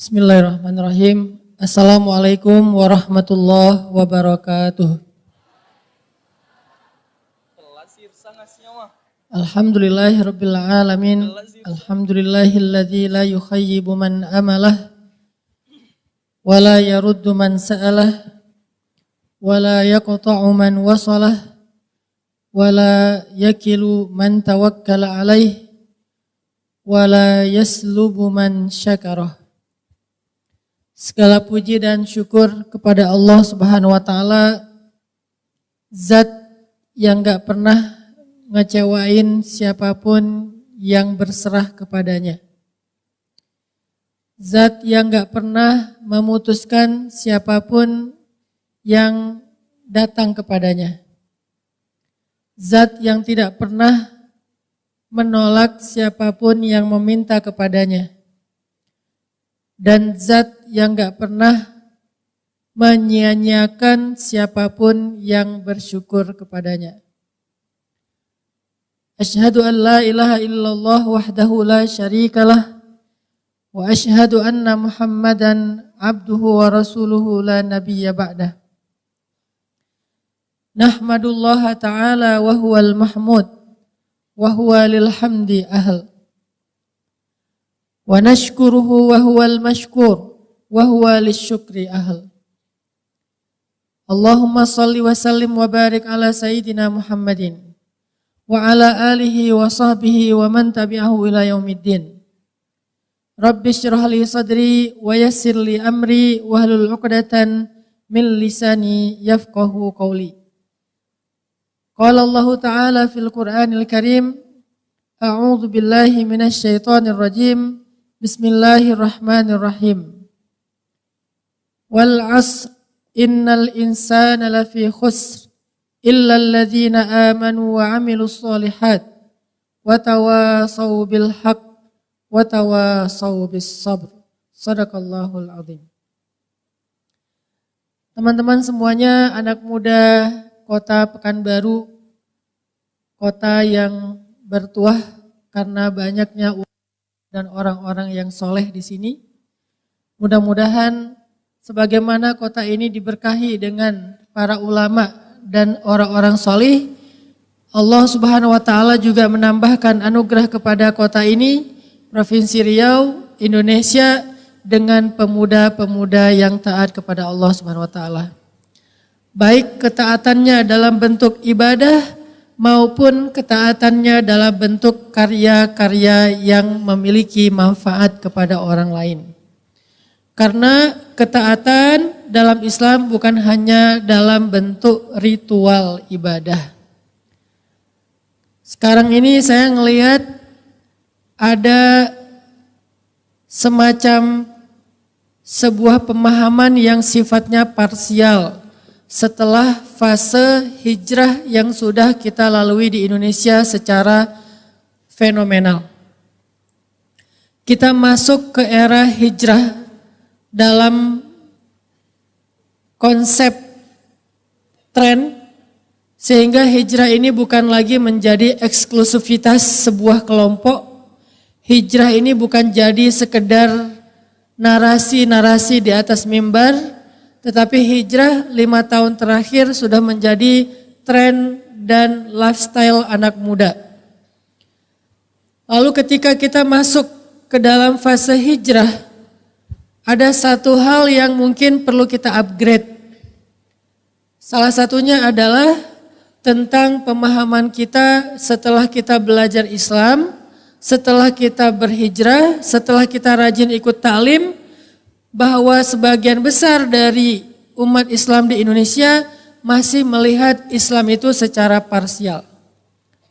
Bismillahirrahmanirrahim. Assalamualaikum warahmatullahi wabarakatuh. Alhamdulillahirabbil alamin. Alhamdulillahilladzi la yukhayyibu man amalah wa la yaruddu man sa'alah wa la yaqta'u man wasalah wa la yakilu man tawakkala alaih wa la yaslubu man syakarah. Segala puji dan syukur kepada Allah Subhanahu wa taala, zat yang gak pernah ngecewain siapapun yang berserah kepadanya. Zat yang gak pernah memutuskan siapapun yang datang kepadanya. Zat yang tidak pernah menolak siapapun yang meminta kepadanya. Dan zat yang gak pernah menyia-nyiakan siapapun yang bersyukur kepadanya. Asyhadu an la ilaha illallah wahdahu la syarikalah wa asyhadu anna Muhammadan abduhu wa rasuluhu la nabiyya ba'dah. Nahmadullaha ta'ala wa huwal mahmud wa huwa lil hamdi ahl. Wa nashkuruhu wa huwal mashkur wa huwa lisyukri ahl. Allahumma salli wa sallim wa barik ala sayyidina Muhammadin wa ala alihi wa sahbihi wa man tabi'ahu ila yaumiddin. Rabbi syrah li sadri wa yassir li amri wa hlul 'uqdatan min lisani yafqahu qawli. Qala Allah Ta'ala fil Qur'anil Karim, a'udzu billahi minasy syaithanir rajim. Bismillahirrahmanirrahim. Wal 'asr innal insana lafi khusr illa alladzina amanu wa 'amilus sholihat wa tawasaw bil haqq wa tawasaw bis sabr. Shadaqallahul azim. Teman-teman semuanya, anak muda Kota Pekanbaru, kota yang bertuah karena banyaknya dan orang-orang yang soleh di sini. Mudah-mudahan sebagaimana kota ini diberkahi dengan para ulama dan orang-orang soleh, Allah Subhanahu wa taala juga menambahkan anugerah kepada kota ini, Provinsi Riau, Indonesia, dengan pemuda-pemuda yang taat kepada Allah Subhanahu wa taala. Baik ketaatannya dalam bentuk ibadah maupun ketaatannya dalam bentuk karya-karya yang memiliki manfaat kepada orang lain. Karena ketaatan dalam Islam bukan hanya dalam bentuk ritual ibadah. Sekarang ini saya ngelihat ada semacam sebuah pemahaman yang sifatnya parsial setelah fase hijrah yang sudah kita lalui di Indonesia secara fenomenal. Kita masuk ke era hijrah dalam konsep tren, sehingga hijrah ini bukan lagi menjadi eksklusivitas sebuah kelompok. Hijrah ini bukan jadi sekedar narasi-narasi di atas mimbar, tetapi hijrah 5 tahun terakhir sudah menjadi tren dan lifestyle anak muda. Lalu ketika kita masuk ke dalam fase hijrah, ada satu hal yang mungkin perlu kita upgrade. Salah satunya adalah tentang pemahaman kita setelah kita belajar Islam, setelah kita berhijrah, setelah kita rajin ikut ta'lim, bahwa sebagian besar dari umat Islam di Indonesia masih melihat Islam itu secara parsial.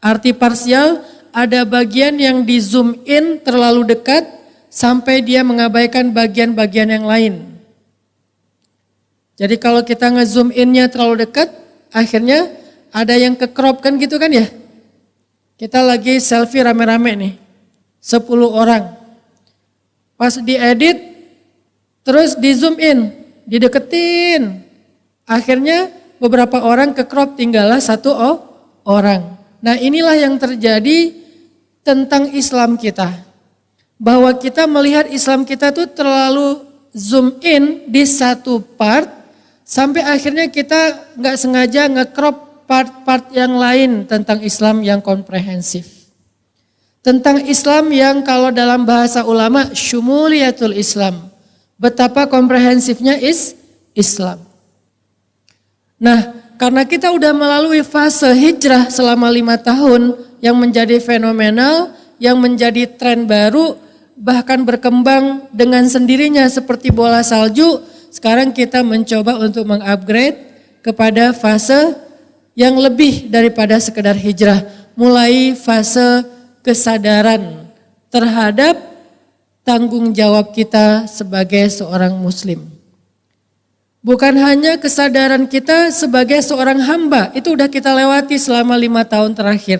Arti parsial, ada bagian yang di zoom in terlalu dekat sampai dia mengabaikan bagian-bagian yang lain. Jadi kalau kita nge-zoom in-nya terlalu dekat, akhirnya ada yang ke-crop kan gitu kan ya. Kita lagi selfie rame-rame nih, 10 orang. Pas diedit, terus di zoom in, dideketin. Akhirnya beberapa orang ke crop, tinggallah 1 orang. Nah inilah yang terjadi tentang Islam kita. bahwa kita melihat Islam kita tuh terlalu zoom in di satu part sampai akhirnya kita nggak sengaja nge-crop part-part yang lain tentang Islam yang komprehensif. Tentang Islam yang kalau dalam bahasa ulama syumuliyatul Islam. Betapa komprehensifnya Islam. Nah, karena kita udah melalui fase hijrah selama 5 tahun yang menjadi fenomenal, yang menjadi tren baru, bahkan berkembang dengan sendirinya seperti bola salju. Sekarang kita mencoba untuk mengupgrade kepada fase yang lebih daripada sekedar hijrah. Mulai fase kesadaran terhadap tanggung jawab kita sebagai seorang muslim. Bukan hanya kesadaran kita sebagai seorang hamba, itu udah kita lewati selama 5 tahun terakhir.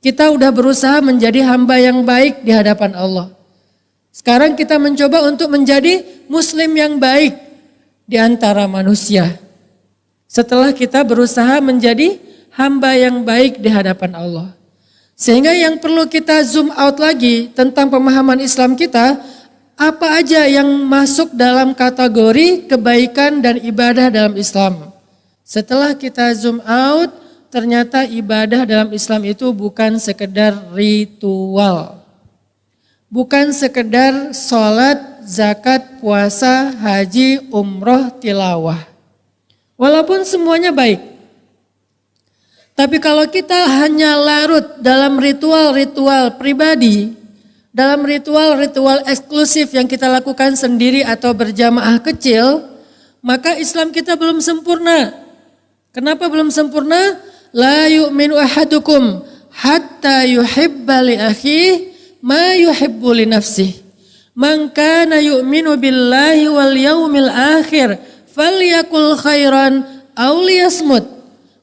Kita udah berusaha menjadi hamba yang baik di hadapan Allah. Sekarang kita mencoba untuk menjadi muslim yang baik di antara manusia. Setelah kita berusaha menjadi hamba yang baik di hadapan Allah. Sehingga yang perlu kita zoom out lagi tentang pemahaman Islam kita, apa aja yang masuk dalam kategori kebaikan dan ibadah dalam Islam. Setelah kita zoom out, ternyata ibadah dalam Islam itu bukan sekedar ritual. Bukan sekedar sholat, zakat, puasa, haji, umroh, tilawah. Walaupun semuanya baik. Tapi kalau kita hanya larut dalam ritual-ritual pribadi, dalam ritual-ritual eksklusif yang kita lakukan sendiri atau berjamaah kecil, maka Islam kita belum sempurna. Kenapa belum sempurna? La yu'minu ahadukum hatta yuhibba li akhihi ma yuhibbu li nafsihi. Man kana yu'minu billahi wal yaumil akhir falyakul khairan aw liyasmut.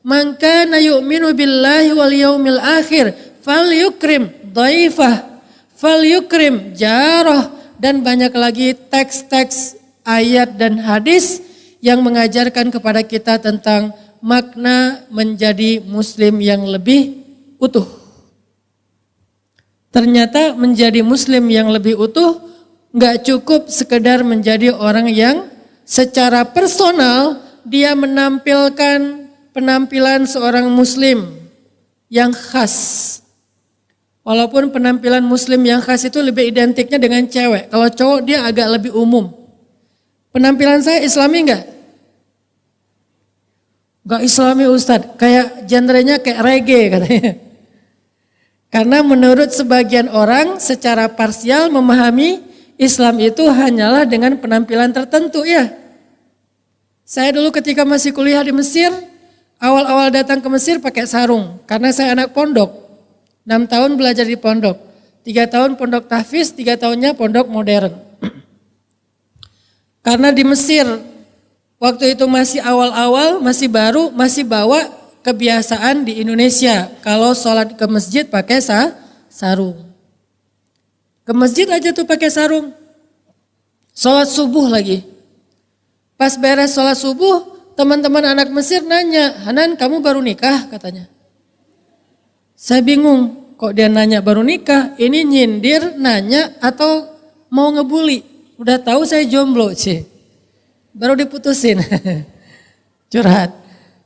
Man kana yu'minu billahi wal yaumil akhir falyukrim dhaifah, falyukrim jarah, dan banyak lagi teks-teks ayat dan hadis yang mengajarkan kepada kita tentang makna menjadi muslim yang lebih utuh. Ternyata menjadi muslim yang lebih utuh gak cukup sekedar menjadi orang yang secara personal dia menampilkan penampilan seorang muslim yang khas. Walaupun penampilan muslim yang khas itu lebih identiknya dengan cewek. Kalau cowok dia agak lebih umum. Penampilan saya islami enggak? Enggak islami Ustadz, kayak genrenya kayak reggae katanya. Karena menurut sebagian orang secara parsial memahami Islam itu hanyalah dengan penampilan tertentu ya. Saya dulu ketika masih kuliah di Mesir, awal-awal datang ke Mesir pakai sarung. Karena saya anak pondok, 6 tahun belajar di pondok. 3 tahun pondok tahfiz, 3 tahunnya pondok modern. Karena di Mesir, waktu itu masih awal-awal, masih baru, masih bawa kebiasaan di Indonesia, kalau sholat ke masjid pakai sarung. Ke masjid aja tuh pakai sarung. Sholat subuh lagi. Pas beres sholat subuh, teman-teman anak Mesir nanya, Hanan kamu baru nikah katanya. Saya bingung, kok dia nanya baru nikah, ini nyindir, nanya atau mau ngebully. Udah tahu saya jomblo sih, baru diputusin, curhat.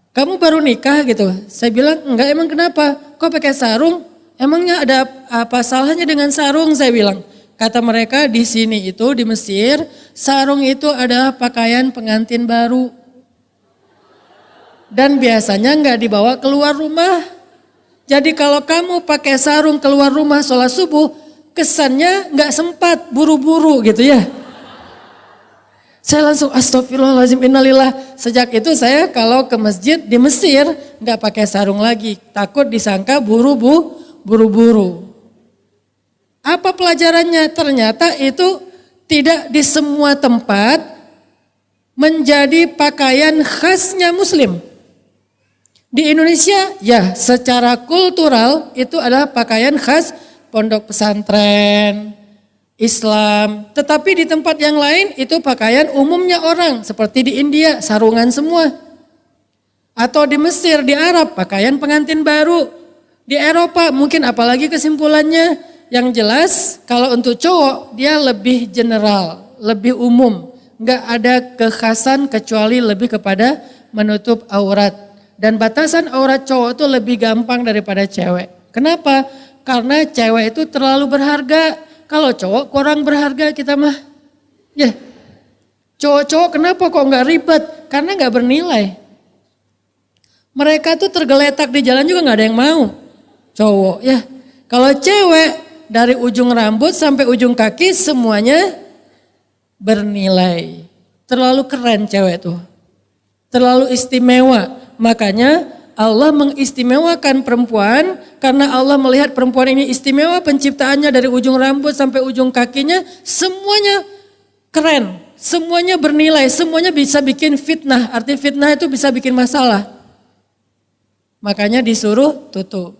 Kamu baru nikah gitu. Saya bilang enggak, emang kenapa? Kok pakai sarung? Emangnya ada apa salahnya dengan sarung? Saya bilang. Kata mereka di sini itu di Mesir, sarung itu adalah pakaian pengantin baru. Dan biasanya enggak dibawa keluar rumah. Jadi kalau kamu pakai sarung keluar rumah sholat subuh, kesannya enggak sempat, buru-buru gitu ya. Saya langsung astagfirullahaladzim innalillah. Sejak itu saya kalau ke masjid di Mesir nggak pakai sarung lagi. Takut disangka buru-buru. Apa pelajarannya? Ternyata itu tidak di semua tempat menjadi pakaian khasnya muslim. Di Indonesia ya secara kultural itu adalah pakaian khas pondok pesantren, Islam, tetapi di tempat yang lain itu pakaian umumnya orang, seperti di India sarungan semua. Atau di Mesir, di Arab pakaian pengantin baru. Di Eropa mungkin apalagi kesimpulannya, yang jelas kalau untuk cowok dia lebih general, lebih umum. Nggak ada kekhasan kecuali lebih kepada menutup aurat. Dan batasan aurat cowok itu lebih gampang daripada cewek. Kenapa? Karena cewek itu terlalu berharga. Kalau cowok kurang berharga kita mah. Ya, cowok-cowok kenapa kok nggak ribet? Karena nggak bernilai. Mereka tuh tergeletak di jalan juga nggak ada yang mau. Cowok ya. Kalau cewek dari ujung rambut sampai ujung kaki semuanya bernilai. Terlalu keren cewek tuh. Terlalu istimewa. Makanya Allah mengistimewakan perempuan karena Allah melihat perempuan ini istimewa penciptaannya dari ujung rambut sampai ujung kakinya semuanya keren, semuanya bernilai, semuanya bisa bikin fitnah. Arti fitnah itu bisa bikin masalah. Makanya disuruh tutup.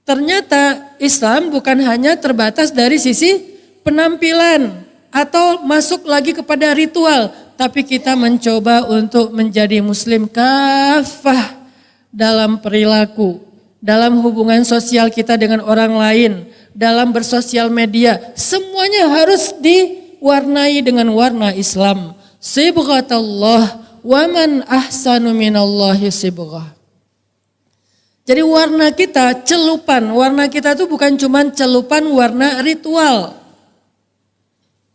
Ternyata Islam bukan hanya terbatas dari sisi penampilan atau masuk lagi kepada ritual, tapi kita mencoba untuk menjadi muslim kafah dalam perilaku, dalam hubungan sosial kita dengan orang lain, dalam bersosial media, semuanya harus diwarnai dengan warna Islam. Sibghatallah wa man ahsanu minallahi sibghah. Jadi warna kita, celupan, warna kita itu bukan cuma celupan warna ritual.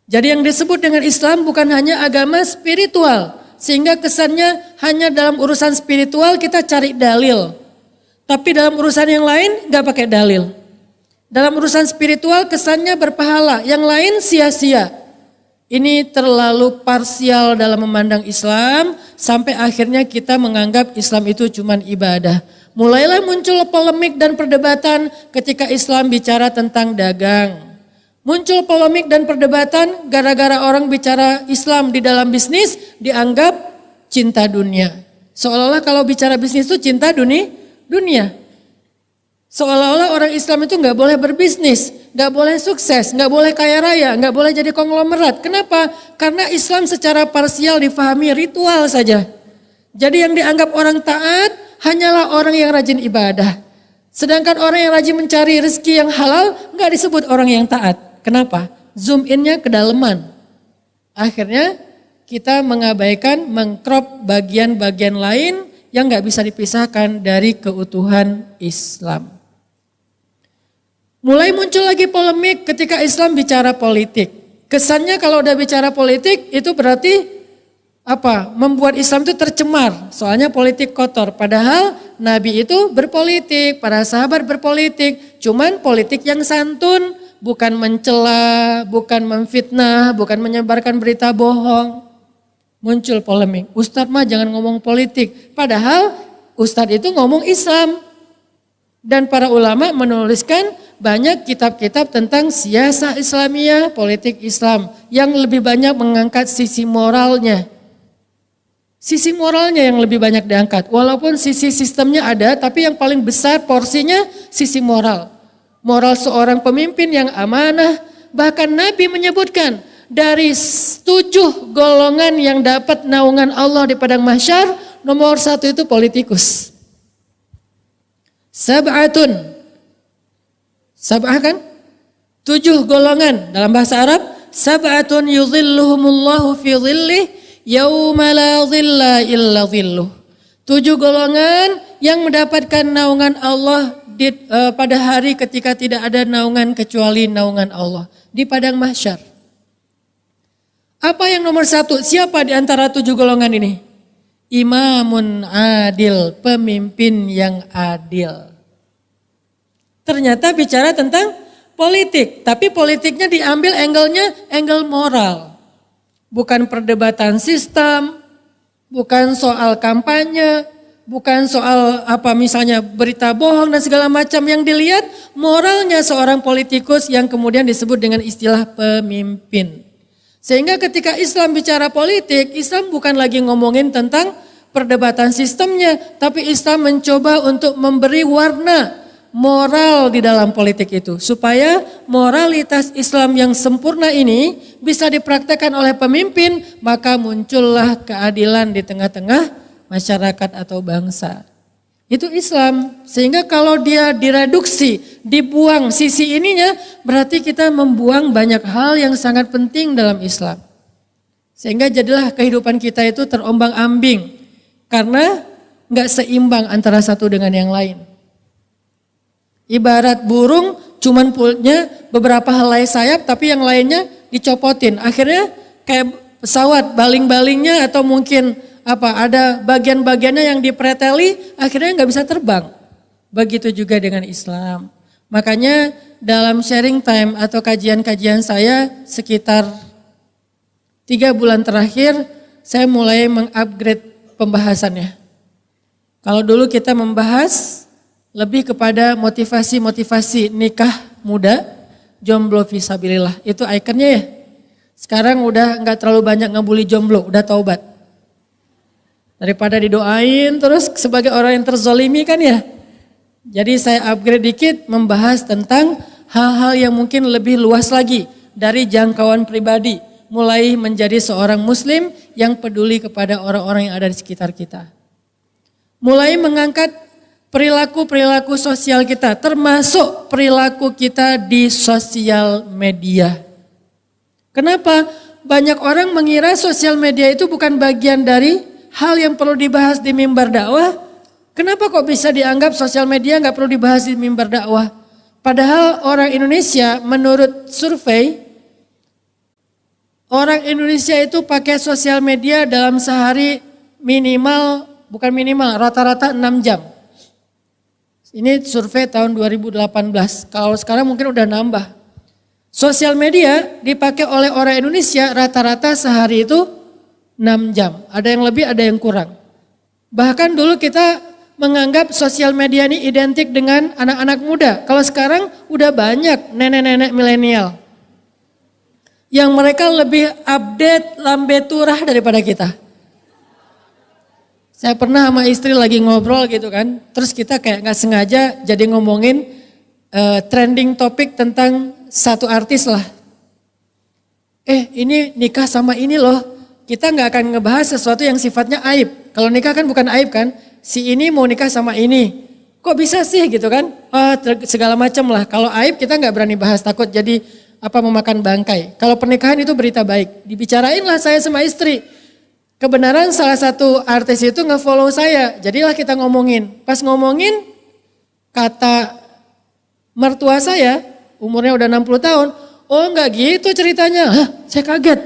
Jadi yang disebut dengan Islam bukan hanya agama spiritual. Sehingga kesannya hanya dalam urusan spiritual kita cari dalil. Tapi dalam urusan yang lain gak pakai dalil. Dalam urusan spiritual kesannya berpahala, yang lain sia-sia. Ini terlalu parsial dalam memandang Islam sampai akhirnya kita menganggap Islam itu cuma ibadah. Mulailah muncul polemik dan perdebatan ketika Islam bicara tentang dagang. Muncul polemik dan perdebatan gara-gara orang bicara Islam di dalam bisnis dianggap cinta dunia. Seolah-olah kalau bicara bisnis itu cinta dunia. Seolah-olah orang Islam itu nggak boleh berbisnis, nggak boleh sukses, nggak boleh kaya raya, nggak boleh jadi konglomerat. Kenapa? Karena Islam secara parsial difahami ritual saja. Jadi yang dianggap orang taat hanyalah orang yang rajin ibadah. Sedangkan orang yang rajin mencari rezeki yang halal nggak disebut orang yang taat. Kenapa? Zoom in-nya kedalaman. Akhirnya kita mengabaikan, mengcrop bagian-bagian lain yang nggak bisa dipisahkan dari keutuhan Islam. Mulai muncul lagi polemik ketika Islam bicara politik. Kesannya kalau udah bicara politik itu berarti apa? Membuat Islam itu tercemar. Soalnya politik kotor. Padahal Nabi itu berpolitik, para sahabat berpolitik. Cuman politik yang santun, bukan mencela, bukan memfitnah, bukan menyebarkan berita bohong. Muncul polemik. Ustadz mah jangan ngomong politik. Padahal Ustadz itu ngomong Islam. Dan para ulama menuliskan banyak kitab-kitab tentang siasah Islamiyah, politik Islam. Yang lebih banyak mengangkat sisi moralnya. Sisi moralnya yang lebih banyak diangkat. Walaupun sisi sistemnya ada, tapi yang paling besar porsinya sisi moral. Moral seorang pemimpin yang amanah. Bahkan Nabi menyebutkan dari 7 golongan yang dapat naungan Allah di padang mahsyar, nomor 1 itu politikus. Sab'atun. Sab'ah kan? 7 golongan dalam bahasa Arab. Sab'atun yudhilluhumullahu fi dhillih yauma la dhilla illa dhilluh. 7 golongan yang mendapatkan naungan Allah pada hari ketika tidak ada naungan kecuali naungan Allah. Di padang mahsyar. Apa yang nomor 1? Siapa di antara 7 golongan ini? Imamun adil, pemimpin yang adil. Ternyata bicara tentang politik, tapi politiknya diambil angle-nya angle moral. Bukan perdebatan sistem, bukan soal kampanye, bukan soal apa misalnya berita bohong dan segala macam. Yang dilihat moralnya seorang politikus yang kemudian disebut dengan istilah pemimpin. Sehingga ketika Islam bicara politik, Islam bukan lagi ngomongin tentang perdebatan sistemnya, tapi Islam mencoba untuk memberi warna moral di dalam politik itu. Supaya moralitas Islam yang sempurna ini bisa dipraktekkan oleh pemimpin, maka muncullah keadilan di tengah-tengah masyarakat atau bangsa. Itu Islam. Sehingga kalau dia direduksi, dibuang sisi ininya, berarti kita membuang banyak hal yang sangat penting dalam Islam. Sehingga jadilah kehidupan kita itu terombang-ambing. Karena nggak seimbang antara satu dengan yang lain. Ibarat burung cuman punya beberapa helai sayap tapi yang lainnya dicopotin. Akhirnya kayak pesawat baling-balingnya atau mungkin ada bagian-bagiannya yang dipreteli akhirnya nggak bisa terbang. Begitu juga dengan Islam. Makanya dalam sharing time atau kajian-kajian saya sekitar 3 bulan terakhir saya mulai mengupgrade pembahasannya. Kalau dulu kita membahas lebih kepada motivasi-motivasi nikah muda, jomblo fisabilillah. Itu ikonnya ya. Sekarang udah nggak terlalu banyak ngebully jomblo, udah taubat. Daripada didoain terus sebagai orang yang terzolimi kan ya. Jadi saya upgrade dikit membahas tentang hal-hal yang mungkin lebih luas lagi dari jangkauan pribadi. Mulai menjadi seorang muslim yang peduli kepada orang-orang yang ada di sekitar kita. Mulai mengangkat perilaku-perilaku sosial kita, termasuk perilaku kita di sosial media. Kenapa? Banyak orang mengira sosial media itu bukan bagian dari hal yang perlu dibahas di mimbar dakwah. Kenapa kok bisa dianggap sosial media nggak perlu dibahas di mimbar dakwah? Padahal orang Indonesia menurut survei, orang Indonesia itu pakai sosial media dalam sehari minimal, bukan minimal, rata-rata 6 jam. Ini survei tahun 2018, kalau sekarang mungkin udah nambah. Sosial media dipakai oleh orang Indonesia rata-rata sehari itu 6 jam. Ada yang lebih, ada yang kurang. Bahkan dulu kita menganggap sosial media ini identik dengan anak-anak muda. Kalau sekarang udah banyak nenek-nenek milenial. Yang mereka lebih update lambe turah daripada kita. Saya pernah sama istri lagi ngobrol gitu kan, terus kita kayak gak sengaja jadi ngomongin trending topik tentang satu artis lah. Ini nikah sama ini loh, kita gak akan ngebahas sesuatu yang sifatnya aib. Kalau nikah kan bukan aib kan, si ini mau nikah sama ini. Kok bisa sih gitu kan, segala macam lah. Kalau aib kita gak berani bahas, takut jadi memakan bangkai. Kalau pernikahan itu berita baik, dibicarain lah saya sama istri. Kebenaran salah satu artis itu nge-follow saya, jadilah kita ngomongin. Pas ngomongin, kata mertua saya, umurnya udah 60 tahun, oh enggak gitu ceritanya. Hah, saya kaget.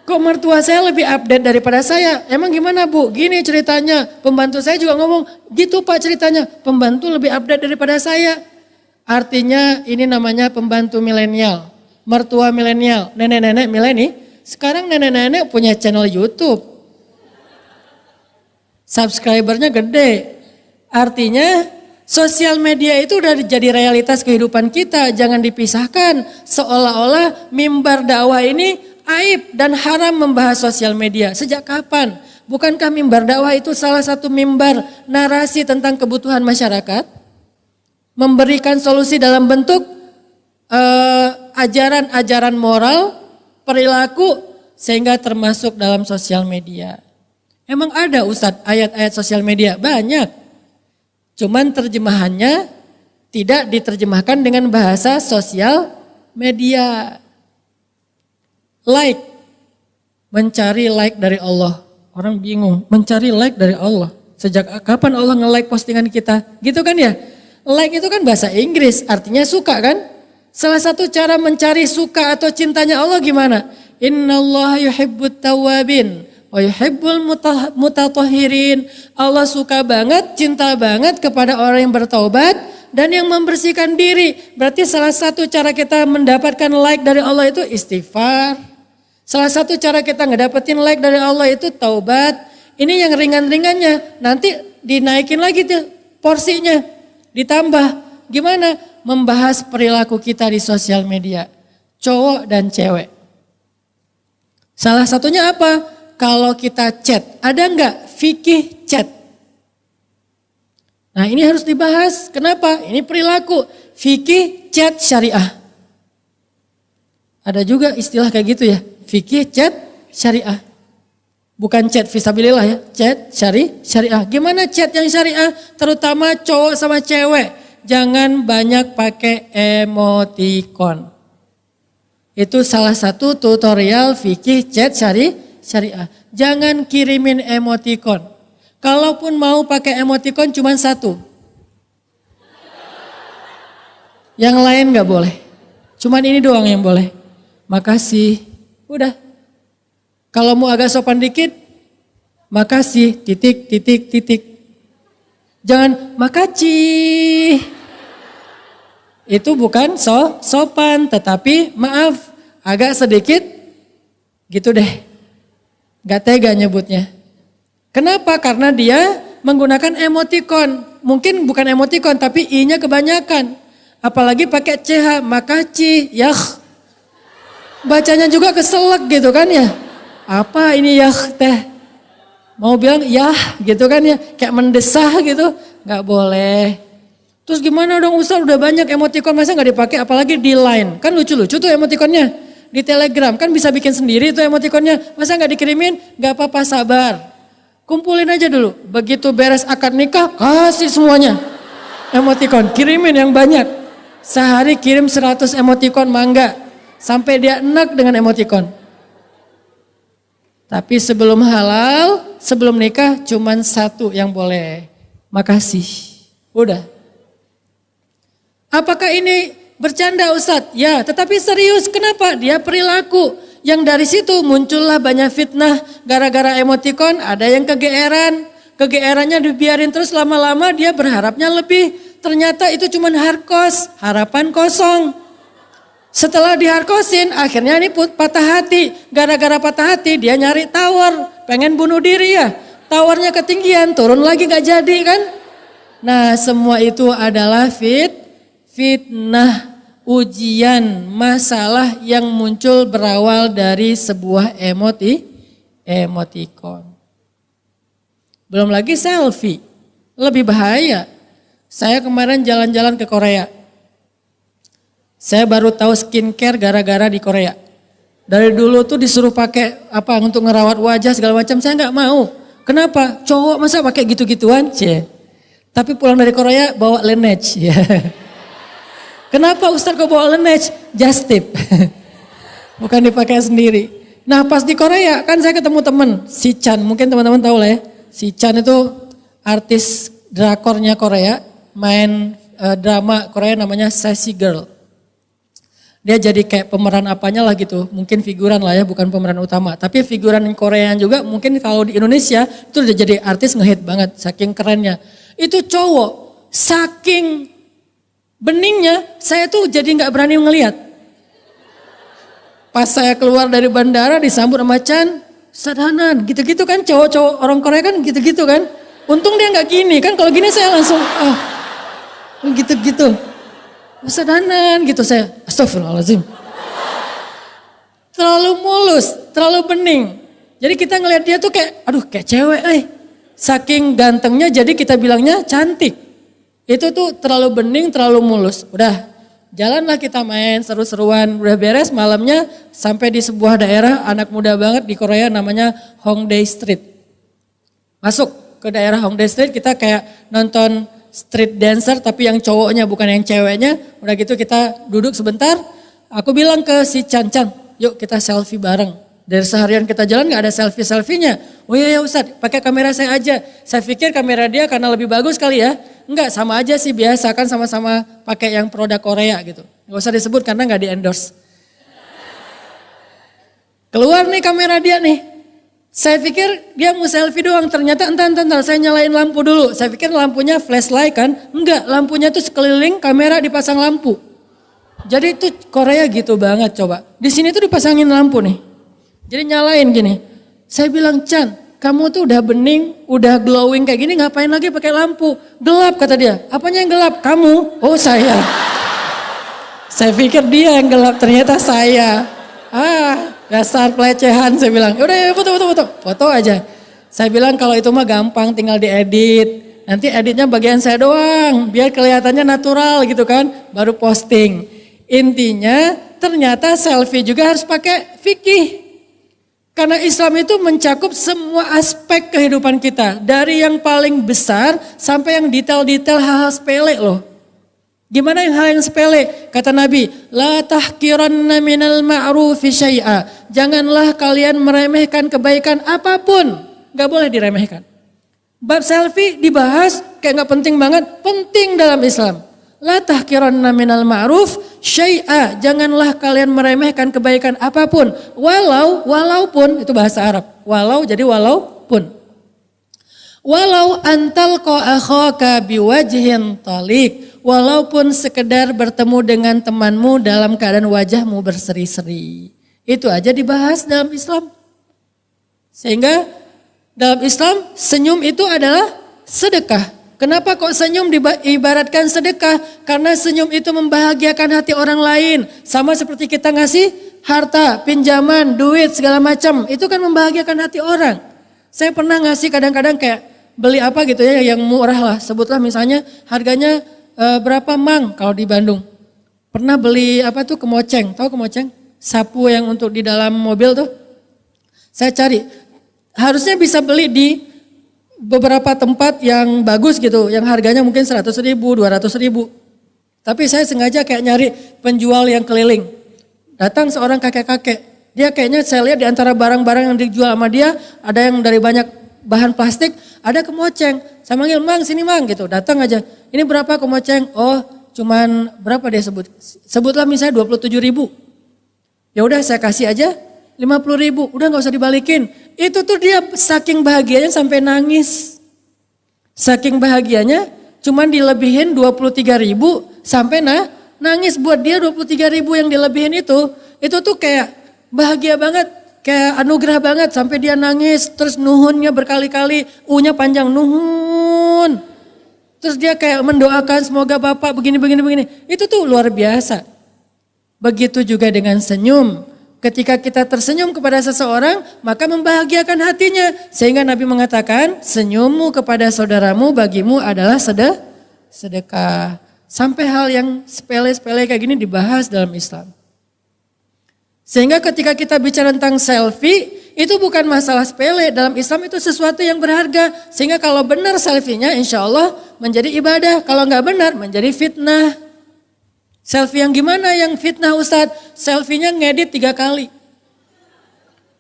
Kok mertua saya lebih update daripada saya? Emang gimana Bu? Gini ceritanya, pembantu saya juga ngomong, gitu Pak ceritanya, pembantu lebih update daripada saya. Artinya ini namanya pembantu milenial, mertua milenial, nenek-nenek milenial. Sekarang nenek-nenek punya channel YouTube. Subscribernya gede. Artinya sosial media itu udah jadi realitas kehidupan kita. Jangan dipisahkan seolah-olah mimbar dakwah ini aib dan haram membahas sosial media. Sejak kapan? Bukankah mimbar dakwah itu salah satu mimbar narasi tentang kebutuhan masyarakat? Memberikan solusi dalam bentuk ajaran-ajaran moral, perilaku sehingga termasuk dalam sosial media. Emang ada Ustadz ayat-ayat sosial media? Banyak. Cuman terjemahannya tidak diterjemahkan dengan bahasa sosial media. Like. Mencari like dari Allah. Orang bingung, mencari like dari Allah. Sejak kapan Allah nge-like postingan kita? Gitu kan ya? Like itu kan bahasa Inggris, artinya suka kan? Salah satu cara mencari suka atau cintanya Allah gimana? Innallaha yuhibbut tawwabin wa yuhibbul mutatahhirin. Allah suka banget, cinta banget kepada orang yang bertaubat dan yang membersihkan diri. Berarti salah satu cara kita mendapatkan like dari Allah itu istighfar. Salah satu cara kita ngedapetin like dari Allah itu taubat. Ini yang ringan-ringannya, nanti dinaikin lagi tuh porsinya, ditambah. Gimana? Membahas perilaku kita di sosial media, cowok dan cewek. Salah satunya apa? Kalau kita chat, ada enggak fikih chat? Nah ini harus dibahas, kenapa? Ini perilaku, fikih chat syariah. Ada juga istilah kayak gitu ya, fikih chat syariah. Bukan chat fisabilillah ya, chat syariah. Gimana chat yang syariah? Terutama cowok sama cewek. Jangan banyak pakai emoticon. Itu salah satu tutorial fikih chat syariah. Jangan kirimin emoticon. Kalaupun mau pakai emoticon cuma satu. Yang lain gak boleh. Cuman ini doang yang boleh. Makasih. Udah. Kalau mau agak sopan dikit, makasih, titik, titik, titik. Jangan makasih. Itu bukan sopan, tetapi maaf, agak sedikit gitu deh. Gak tega nyebutnya. Kenapa? Karena dia menggunakan emoticon. Mungkin bukan emoticon, tapi i-nya kebanyakan. Apalagi pakai ch, makasih, yah. Bacanya juga keselak gitu kan ya. Apa ini ya teh? Mau bilang ya gitu kan ya. Kayak mendesah gitu. Gak boleh. Terus gimana dong Ustaz, udah banyak emoticon masa gak dipakai, apalagi di Line. Kan lucu-lucu tuh emoticonnya. Di Telegram kan bisa bikin sendiri tuh emoticonnya. Masa gak dikirimin? Gak apa-apa, sabar. Kumpulin aja dulu. Begitu beres akad nikah, kasih semuanya. Emoticon, kirimin yang banyak. Sehari kirim 100 emoticon mangga. Sampai dia enak dengan emoticon. Tapi sebelum halal, sebelum nikah cuman satu yang boleh. Makasih. Udah. Apakah ini bercanda Ustadz? Ya, tetapi serius. Kenapa? Dia perilaku. Yang dari situ muncullah banyak fitnah. Gara-gara emoticon ada yang kegeeran. Kegeerannya dibiarin terus lama-lama dia berharapnya lebih. Ternyata itu cuman harkos, harapan kosong. Setelah diharkosin, akhirnya ini patah hati. Gara-gara patah hati, dia nyari tower. Pengen bunuh diri ya. Towernya ketinggian, turun lagi gak jadi kan. Nah semua itu adalah fitnah, ujian, masalah yang muncul berawal dari sebuah emoticon. Belum lagi selfie, lebih bahaya. Saya kemarin jalan-jalan ke Korea. Saya baru tahu skincare gara-gara di Korea. Dari dulu tuh disuruh pakai apa untuk ngerawat wajah segala macam, saya nggak mau. Kenapa? Cowok masa pakai gitu-gituan? Cie. Tapi pulang dari Korea bawa Laneige. Ya. Kenapa Ustadz kok bawa Laneige? Just tip. Bukan dipakai sendiri. Nah pas di Korea kan saya ketemu temen, si Chan, mungkin teman-teman tahu lah ya. Si Chan itu artis drakornya Korea, main drama Korea namanya Sassy Girl. Dia jadi kayak pemeran apanya lah gitu, mungkin figuran lah ya, bukan pemeran utama. Tapi figuran Korea juga mungkin kalau di Indonesia itu udah jadi artis ngehit banget, saking kerennya. Itu cowok, saking beningnya saya tuh jadi gak berani ngelihat. Pas saya keluar dari bandara disambut sama Chan, sadanan gitu-gitu kan, cowok-cowok orang Korea kan gitu-gitu kan. Untung dia gak gini kan, kalau gini saya langsung gitu-gitu. Sadanan gitu saya, astagfirullahaladzim. Terlalu mulus, terlalu bening. Jadi kita ngelihat dia tuh kayak, aduh kayak cewek Saking gantengnya jadi kita bilangnya cantik. Itu tuh terlalu bening, terlalu mulus. Udah, jalanlah kita main seru-seruan. Udah beres malamnya sampai di sebuah daerah anak muda banget di Korea namanya Hongdae Street. Masuk ke daerah Hongdae Street kita kayak nonton street dancer tapi yang cowoknya bukan yang ceweknya. Udah gitu kita duduk sebentar. Aku bilang ke si Chan, yuk kita selfie bareng. Dari seharian kita jalan gak ada selfie-selfienya. Oh iya ya Ustadz, pakai kamera saya aja. Saya pikir kamera dia karena lebih bagus kali ya. Enggak, sama aja sih, biasa kan sama-sama pakai yang produk Korea gitu. Gak usah disebut karena gak di endorse. Keluar nih kamera dia nih. Saya pikir dia mau selfie doang, ternyata entar saya nyalain lampu dulu. Saya pikir lampunya flashlight kan, enggak, lampunya tuh sekeliling kamera dipasang lampu. Jadi itu Korea gitu banget coba. Di sini tuh dipasangin lampu nih. Jadi nyalain gini. Saya bilang, Chan, kamu tuh udah bening, udah glowing kayak gini ngapain lagi pakai lampu? Gelap kata dia. Apanya yang gelap? Kamu? Oh saya. Saya pikir dia yang gelap, ternyata saya. Dasar pelecehan saya bilang. Udah ya foto aja. Saya bilang kalau itu mah gampang tinggal diedit. Nanti editnya bagian saya doang biar kelihatannya natural gitu kan. Baru posting. Intinya ternyata selfie juga harus pakai fikih. Karena Islam itu mencakup semua aspek kehidupan kita. Dari yang paling besar sampai yang detail-detail hal-hal sepele loh. Gimana yang hal yang sepele? Kata Nabi, la tahkiranna minal ma'rufi syai'a. Janganlah kalian meremehkan kebaikan apapun. Gak boleh diremehkan. Bab selfie dibahas kayak gak penting banget. Penting dalam Islam. La tahkiranna minal ma'ruf syai'a. Janganlah kalian meremehkan kebaikan apapun. Walaupun, itu bahasa Arab. Walau jadi walaupun. Walau antalqa akhaka biwajhin talik. Walaupun sekedar bertemu dengan temanmu dalam keadaan wajahmu berseri-seri. Itu aja dibahas dalam Islam. Sehingga dalam Islam senyum itu adalah sedekah. Kenapa kok senyum diibaratkan sedekah? Karena senyum itu membahagiakan hati orang lain. Sama seperti kita ngasih harta, pinjaman, duit, segala macam. Itu kan membahagiakan hati orang. Saya pernah ngasih kadang-kadang kayak beli apa gitu ya yang murah lah. Sebutlah misalnya harganya berapa mang kalau di Bandung. Pernah beli apa tuh kemoceng, tahu kemoceng? Sapu yang untuk di dalam mobil tuh. Saya cari, harusnya bisa beli di beberapa tempat yang bagus gitu, yang harganya mungkin 100 ribu, 200 ribu. Tapi saya sengaja kayak nyari penjual yang keliling. Datang seorang kakek-kakek, dia kayaknya saya lihat di antara barang-barang yang dijual sama dia, ada yang dari banyak bahan plastik, ada kemoceng. Saya manggil, mang sini mang gitu, datang aja. Ini berapa kemoceng? Oh cuman berapa dia sebut? Sebutlah misalnya 27 ribu. Ya udah saya kasih aja 50 ribu, udah gak usah dibalikin. Itu tuh dia saking bahagianya sampai nangis. Saking bahagianya cuman dilebihin 23 ribu sampai nangis. Buat dia 23 ribu yang dilebihin itu tuh kayak bahagia banget. Kayak anugerah banget sampai dia nangis, terus nuhunnya berkali-kali, U-nya panjang nuhun. Terus dia kayak mendoakan semoga Bapak begini. Itu tuh luar biasa. Begitu juga dengan senyum. Ketika kita tersenyum kepada seseorang, maka membahagiakan hatinya. Sehingga Nabi mengatakan, senyummu kepada saudaramu bagimu adalah sedekah. Sampai hal yang sepele-sepele kayak gini dibahas dalam Islam. Sehingga ketika kita bicara tentang selfie, itu bukan masalah sepele. Dalam Islam itu sesuatu yang berharga. Sehingga kalau benar selfie-nya insya Allah menjadi ibadah. Kalau nggak benar menjadi fitnah. Selfie yang gimana yang fitnah Ustadz? Selfie-nya ngedit 3 kali.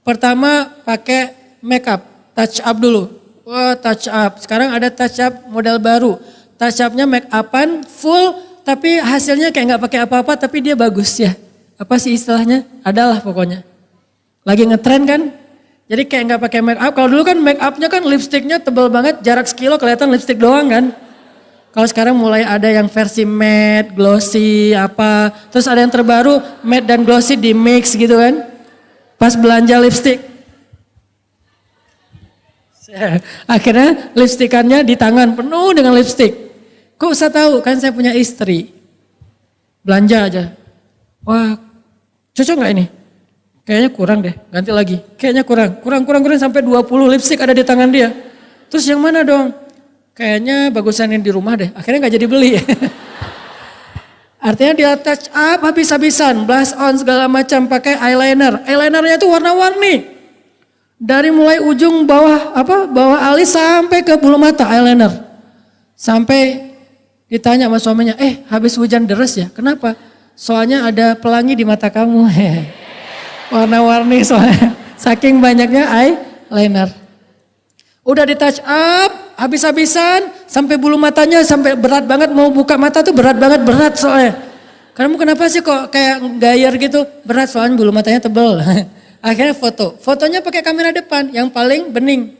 Pertama pakai make up, touch up dulu. Wah touch up, sekarang ada touch up model baru. Touch up-nya make up-an full, tapi hasilnya kayak nggak pakai apa-apa tapi dia bagus ya. Apa sih istilahnya? Adalah pokoknya. Lagi ngetren kan? Jadi kayak nggak pakai make up. Kalau dulu kan make up-nya kan lipstiknya tebal banget, jarak sekilo kelihatan lipstik doang kan. Kalau sekarang mulai ada yang versi matte, glossy, apa. Terus ada yang terbaru matte dan glossy di mix gitu kan. Pas belanja lipstik. Akhirnya lipstikannya di tangan penuh dengan lipstik. Kok usah tahu kan saya punya istri. Belanja aja. Wah cocok gak ini? Kayaknya kurang deh, ganti lagi. Kayaknya kurang sampai 20 lipstik ada di tangan dia. Terus yang mana dong? Kayaknya bagusan yang di rumah deh, akhirnya gak jadi beli. Artinya dia touch up habis-habisan, blush on segala macam, pakai eyeliner. Eyelinernya itu warna-warni. Dari mulai ujung bawah alis sampai ke bulu mata eyeliner. Sampai ditanya sama suaminya, habis hujan deres ya, kenapa? Soalnya ada pelangi di mata kamu. Warna-warni soalnya. Saking banyaknya eyeliner. Udah di touch up, habis-habisan, sampai bulu matanya sampai berat banget. Mau buka mata tuh berat soalnya. Kamu kenapa sih kok kayak gayar gitu? Berat soalnya bulu matanya tebel. Akhirnya fotonya pakai kamera depan yang paling bening.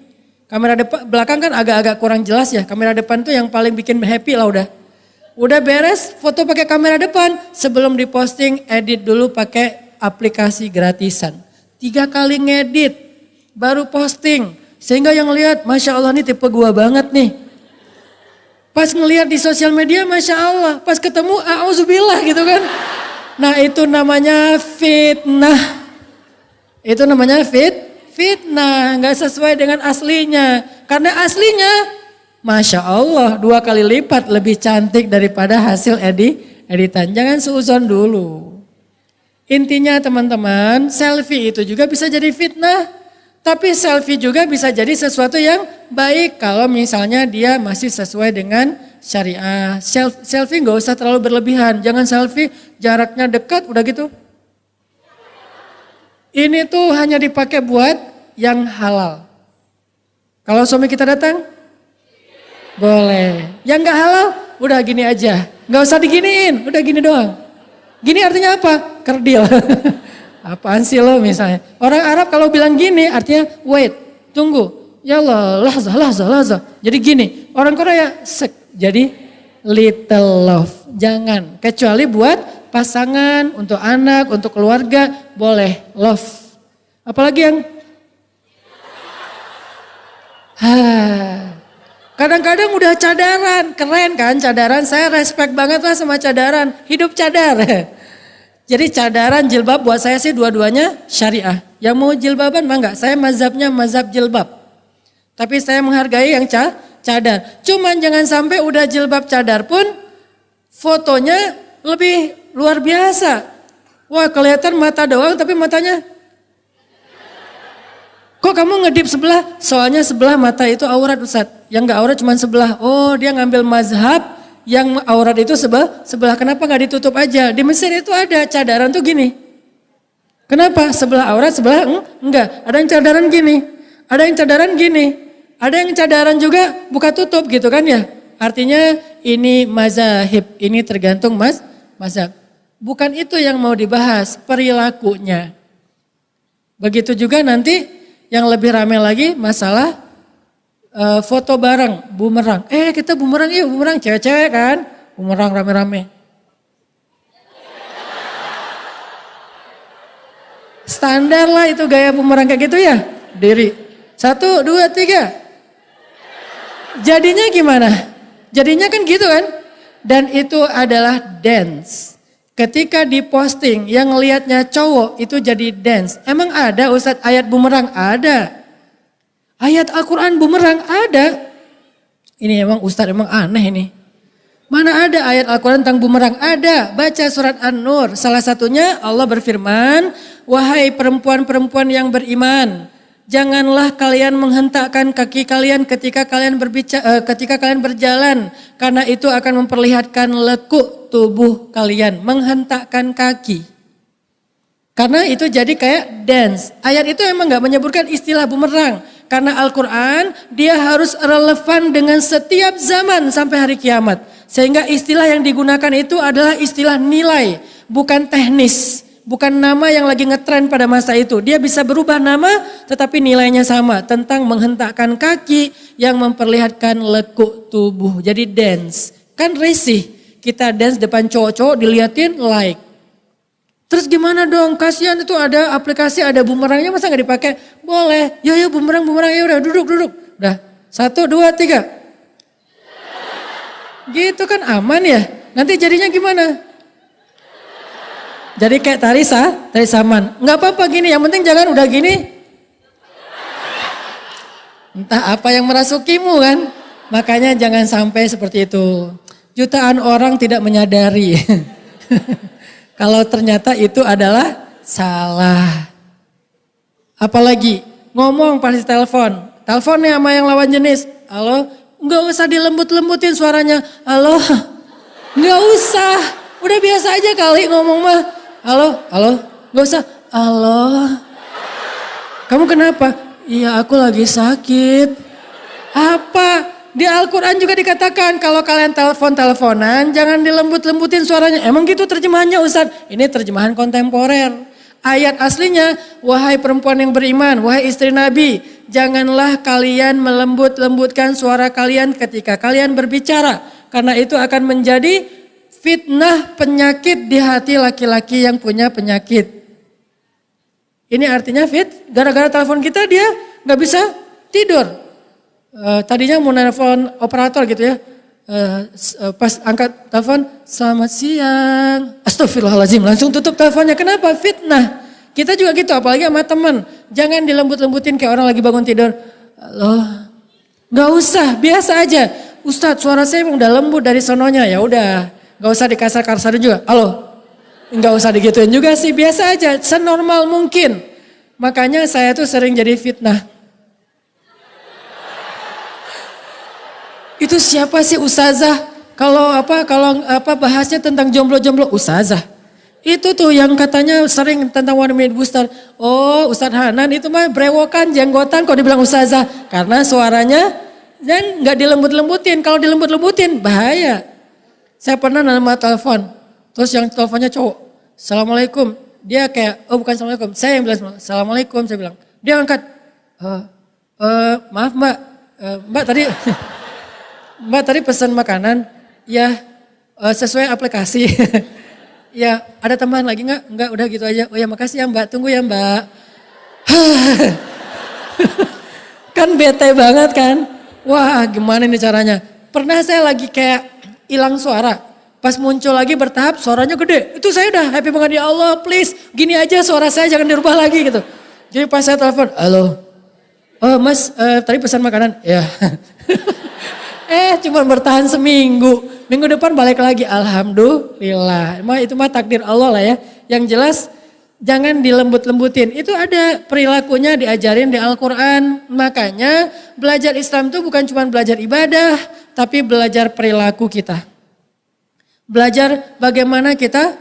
Kamera depan, belakang kan agak-agak kurang jelas ya. Kamera depan tuh yang paling bikin happy lah udah. Udah beres, foto pakai kamera depan. Sebelum diposting, edit dulu pakai aplikasi gratisan. 3 kali ngedit, baru posting. Sehingga yang lihat, Masya Allah nih tipe gua banget nih. Pas ngelihat di sosial media, Masya Allah. Pas ketemu, a'udzubillah gitu kan. Nah itu namanya fitnah. Itu namanya fitnah, nggak sesuai dengan aslinya. Karena aslinya, Masya Allah 2 kali lipat lebih cantik daripada hasil editan. Jangan suuzon dulu. Intinya teman-teman, selfie itu juga bisa jadi fitnah. Tapi selfie juga bisa jadi sesuatu yang baik kalau misalnya dia masih sesuai dengan syariah. Selfie nggak usah terlalu berlebihan. Jangan selfie jaraknya dekat udah gitu. Ini tuh hanya dipakai buat yang halal. Kalau suami kita datang, boleh. Yang nggak halal, udah gini aja. Nggak usah diginiin, udah gini doang. Gini artinya apa? Kerdil. Apaan sih lo misalnya? Orang Arab kalau bilang gini artinya wait, tunggu. Ya Allah, lahzah. Jadi gini. Orang Korea sek. Jadi little love. Jangan. Kecuali buat pasangan, untuk anak, untuk keluarga. Boleh love. Apalagi yang kadang-kadang udah cadaran. Keren kan cadaran. Saya respect banget lah sama cadaran. Hidup cadar. Jadi cadaran jilbab buat saya sih dua-duanya syariah. Yang mau jilbaban mah enggak, saya mazhabnya mazhab jilbab. Tapi saya menghargai yang cadar. Cuman jangan sampai udah jilbab cadar pun fotonya lebih luar biasa. Wah kelihatan mata doang tapi matanya. Kok kamu ngedip sebelah? Soalnya sebelah mata itu aurat Ustaz. Yang enggak aurat cuma sebelah. Oh dia ngambil mazhab. Yang aurat itu sebelah kenapa nggak ditutup aja? Di Mesir itu ada cadaran tuh gini. Kenapa? Sebelah aurat, sebelah enggak. Ada yang cadaran gini, ada yang cadaran gini, ada yang cadaran juga buka tutup gitu kan ya. Artinya ini mazhab, ini tergantung mazhab. Bukan itu yang mau dibahas, perilakunya. Begitu juga nanti yang lebih ramai lagi masalah foto bareng, bumerang. Kita bumerang yuk, bumerang cewek-cewek kan. Bumerang rame-rame. Standar lah itu gaya bumerang kayak gitu ya. Diri. 1, 2, 3. Jadinya gimana? Jadinya kan gitu kan. Dan itu adalah dance. Ketika diposting yang ngelihatnya cowok itu jadi dance. Emang ada Ustadz ayat bumerang? Ada. Ayat Al-Quran bumerang ada. Ini emang Ustadz emang aneh ini. Mana ada ayat Al-Quran tentang bumerang? Ada. Baca surat An-Nur. Salah satunya Allah berfirman. Wahai perempuan-perempuan yang beriman. Janganlah kalian menghentakkan kaki kalian ketika kalian berjalan. Karena itu akan memperlihatkan lekuk tubuh kalian. Menghentakkan kaki. Karena itu jadi kayak dance. Ayat itu emang gak menyebutkan istilah bumerang. Karena Al-Quran dia harus relevan dengan setiap zaman sampai hari kiamat. Sehingga istilah yang digunakan itu adalah istilah nilai, bukan teknis. Bukan nama yang lagi ngetren pada masa itu. Dia bisa berubah nama tetapi nilainya sama. Tentang menghentakkan kaki yang memperlihatkan lekuk tubuh. Jadi dance. Kan risih. Kita dance depan cowok-cowok diliatin like. Terus gimana dong? Kasihan itu ada aplikasi, ada bumerangnya masa gak dipakai? Boleh. Yo bumerang ya udah duduk. Udah 1, 2, 3. Gitu kan aman ya. Nanti jadinya gimana? Jadi kayak tari saman. Nggak apa-apa gini, yang penting jangan udah gini. Entah apa yang merasukimu kan. Makanya jangan sampai seperti itu. Jutaan orang tidak menyadari. Kalau ternyata itu adalah salah. Apalagi ngomong pasti telepon. Teleponnya sama yang lawan jenis. Halo, nggak usah dilembut-lembutin suaranya. Halo, nggak usah. Udah biasa aja kali ngomong mah. Halo, nggak usah. Halo, kamu kenapa? Iya aku lagi sakit. Apa? Di Al-Quran juga dikatakan kalau kalian teleponan jangan dilembut-lembutin suaranya. Emang gitu terjemahannya Ustaz? Ini terjemahan kontemporer. Ayat aslinya, wahai perempuan yang beriman, wahai istri Nabi, janganlah kalian melembut-lembutkan suara kalian ketika kalian berbicara. Karena itu akan menjadi fitnah penyakit di hati laki-laki yang punya penyakit. Ini artinya gara-gara telepon kita dia gak bisa tidur. Tadinya mau nelfon operator gitu ya. Pas angkat telepon, selamat siang. Astagfirullahaladzim, langsung tutup teleponnya. Kenapa? Fitnah. Kita juga gitu, apalagi sama teman. Jangan dilembut-lembutin kayak orang lagi bangun tidur. Halo, gak usah, biasa aja. Ustadz suara saya emang udah lembut dari sononya. Ya udah, gak usah dikasar-kasarin juga. Halo, gak usah digituin juga sih, biasa aja, senormal mungkin. Makanya saya tuh sering jadi fitnah. Itu siapa sih ustazah? Kalau bahasnya tentang jomblo-jomblo, ustazah. Itu tuh yang katanya sering tentang one minute booster. Oh, Ustadz Hanan itu mah brewokan, jenggotan kok dibilang ustazah. Karena suaranya dan nggak dilembut-lembutin. Kalau dilembut-lembutin bahaya. Saya pernah nama telepon. Terus yang teleponnya cowok. Assalamualaikum. Dia kayak, oh bukan assalamualaikum. Saya yang bilang assalamualaikum. Saya bilang. Dia angkat. Maaf mbak. Mbak tadi mbak tadi pesan makanan. Ya sesuai aplikasi. Ya, ada tambahan lagi nggak? Enggak, udah gitu aja. Oh ya makasih ya mbak, tunggu ya mbak. Kan bete banget kan? Wah gimana nih caranya? Pernah saya lagi kayak hilang suara. Pas muncul lagi bertahap suaranya gede. Itu saya udah happy banget, ya Allah please. Gini aja suara saya jangan dirubah lagi gitu. Jadi pas saya telepon, halo. Oh mas, tadi pesan makanan? Ya. Cuma bertahan seminggu. Minggu depan balik lagi, alhamdulillah. Itu mah takdir Allah lah ya. Yang jelas jangan dilembut-lembutin. Itu ada perilakunya diajarin di Al-Quran. Makanya belajar Islam itu bukan cuma belajar ibadah, tapi belajar perilaku kita. Belajar bagaimana kita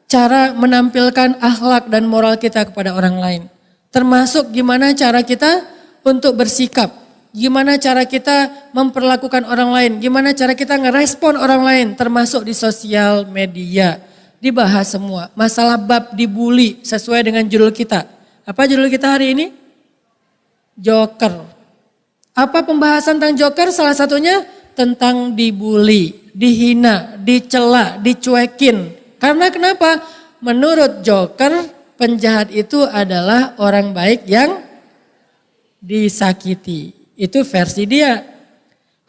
cara menampilkan akhlak dan moral kita kepada orang lain. Termasuk gimana cara kita untuk bersikap. Gimana cara kita memperlakukan orang lain, gimana cara kita ngerespon orang lain, termasuk di sosial media. Dibahas semua, masalah bab dibully sesuai dengan judul kita. Apa judul kita hari ini? Joker. Apa pembahasan tentang joker? Salah satunya tentang dibully, dihina, dicela, dicuekin. Karena kenapa? Menurut joker, penjahat itu adalah orang baik yang disakiti. Itu versi dia.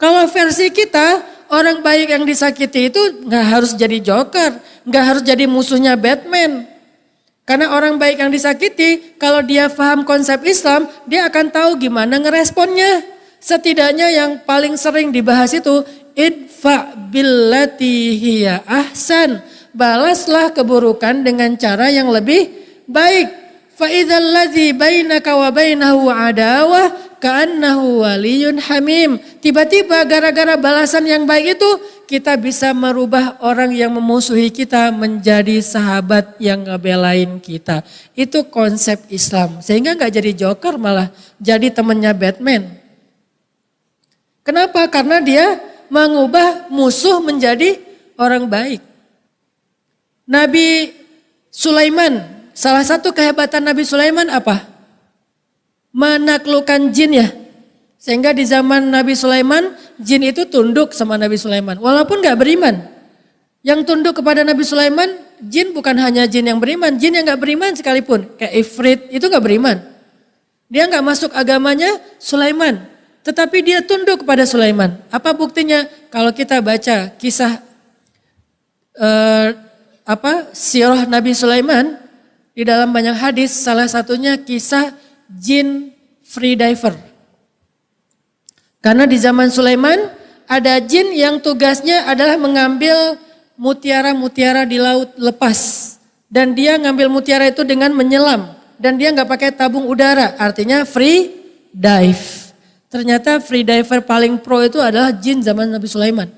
Kalau versi kita, orang baik yang disakiti itu nggak harus jadi joker, nggak harus jadi musuhnya Batman. Karena orang baik yang disakiti, kalau dia paham konsep Islam, dia akan tahu gimana ngeresponnya. Setidaknya yang paling sering dibahas itu, idfa billati hiya ahsan. Balaslah keburukan dengan cara yang lebih baik. Fa idzal ladzi bainaka wa bainahu adawah ka'annahu waliyun hamim. Tiba-tiba gara-gara balasan yang baik itu kita bisa merubah orang yang memusuhi kita menjadi sahabat yang ngebelain kita. Itu konsep Islam. Sehingga gak jadi joker malah jadi temannya Batman. Kenapa? Karena dia mengubah musuh menjadi orang baik. Nabi Sulaiman, salah satu kehebatan Nabi Sulaiman apa? Menaklukkan jin ya. Sehingga di zaman Nabi Sulaiman, jin itu tunduk sama Nabi Sulaiman. Walaupun gak beriman. Yang tunduk kepada Nabi Sulaiman, jin bukan hanya jin yang beriman. Jin yang gak beriman sekalipun. Kayak Ifrit itu gak beriman. Dia gak masuk agamanya Sulaiman. Tetapi dia tunduk kepada Sulaiman. Apa buktinya? Kalau kita baca kisah sirah Nabi Sulaiman. Di dalam banyak hadis, salah satunya kisah jin free diver. Karena di zaman Sulaiman ada jin yang tugasnya adalah mengambil mutiara-mutiara di laut lepas. Dan dia ngambil mutiara itu dengan menyelam. Dan dia nggak pakai tabung udara, artinya free dive. Ternyata free diver paling pro itu adalah jin zaman Nabi Sulaiman.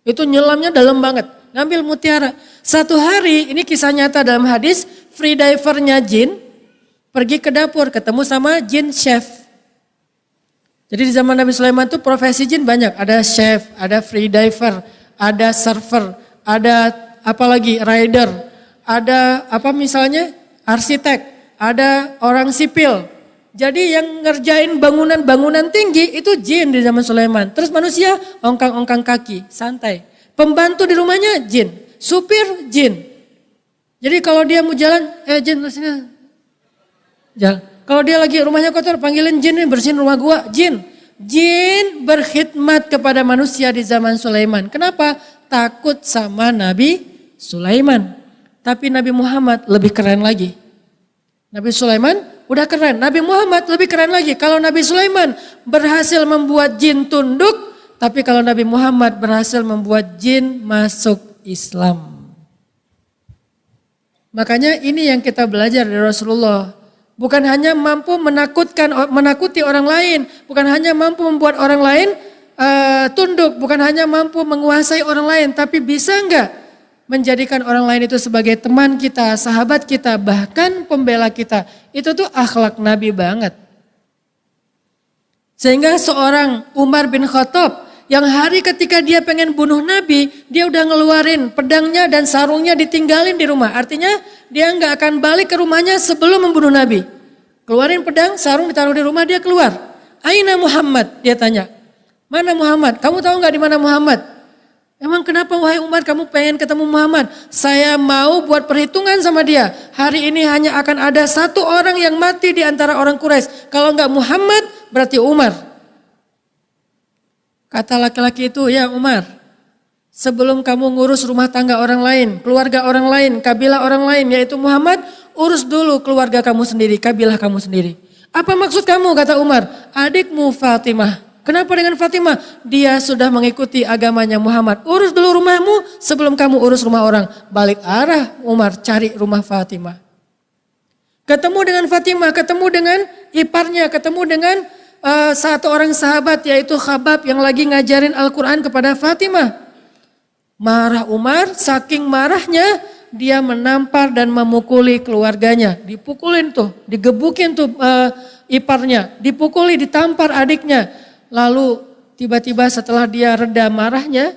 Itu nyelamnya dalam banget, ngambil mutiara. Satu hari, ini kisah nyata dalam hadis, free divernya jin pergi ke dapur ketemu sama jin chef. Jadi di zaman Nabi Sulaiman itu profesi jin banyak. Ada chef, ada free diver, ada server, ada apalagi rider, ada misalnya arsitek, ada orang sipil. Jadi yang ngerjain bangunan-bangunan tinggi itu jin di zaman Sulaiman. Terus manusia ongkang-ongkang kaki, santai. Pembantu di rumahnya jin, supir jin. Jadi kalau dia mau jalan, jin sini. Jalan. Kalau dia lagi rumahnya kotor, panggilin jin nih bersihin rumah gua, jin. Jin berkhidmat kepada manusia di zaman Sulaiman. Kenapa? Takut sama Nabi Sulaiman. Tapi Nabi Muhammad lebih keren lagi. Nabi Sulaiman udah keren, Nabi Muhammad lebih keren lagi. Kalau Nabi Sulaiman berhasil membuat jin tunduk, tapi kalau Nabi Muhammad berhasil membuat jin masuk Islam. Makanya ini yang kita belajar dari Rasulullah. Bukan hanya mampu menakuti orang lain. Bukan hanya mampu membuat orang lain tunduk. Bukan hanya mampu menguasai orang lain. Tapi bisa enggak menjadikan orang lain itu sebagai teman kita, sahabat kita, bahkan pembela kita. Itu tuh akhlak Nabi banget. Sehingga seorang Umar bin Khattab yang hari ketika dia pengen bunuh Nabi, dia udah ngeluarin pedangnya dan sarungnya ditinggalin di rumah. Artinya dia nggak akan balik ke rumahnya sebelum membunuh Nabi. Keluarin pedang, sarung ditaruh di rumah, dia keluar. Aina Muhammad? Dia tanya. Mana Muhammad? Kamu tahu nggak di mana Muhammad? Emang kenapa wahai Umar kamu pengen ketemu Muhammad? Saya mau buat perhitungan sama dia. Hari ini hanya akan ada satu orang yang mati di antara orang Quraisy. Kalau nggak Muhammad, berarti Umar. Kata laki-laki itu, ya Umar, sebelum kamu ngurus rumah tangga orang lain, keluarga orang lain, kabilah orang lain, yaitu Muhammad, urus dulu keluarga kamu sendiri, kabilah kamu sendiri. Apa maksud kamu, kata Umar? Adikmu Fatimah. Kenapa dengan Fatimah? Dia sudah mengikuti agamanya Muhammad. Urus dulu rumahmu sebelum kamu urus rumah orang. Balik arah Umar cari rumah Fatimah. Ketemu dengan Fatimah, ketemu dengan iparnya, ketemu dengan satu orang sahabat yaitu Khabab yang lagi ngajarin Al-Quran kepada Fatimah. Marah Umar, saking marahnya dia menampar dan memukuli keluarganya. Dipukulin tuh, digebukin tuh iparnya, dipukuli, ditampar adiknya. Lalu tiba-tiba setelah dia reda marahnya,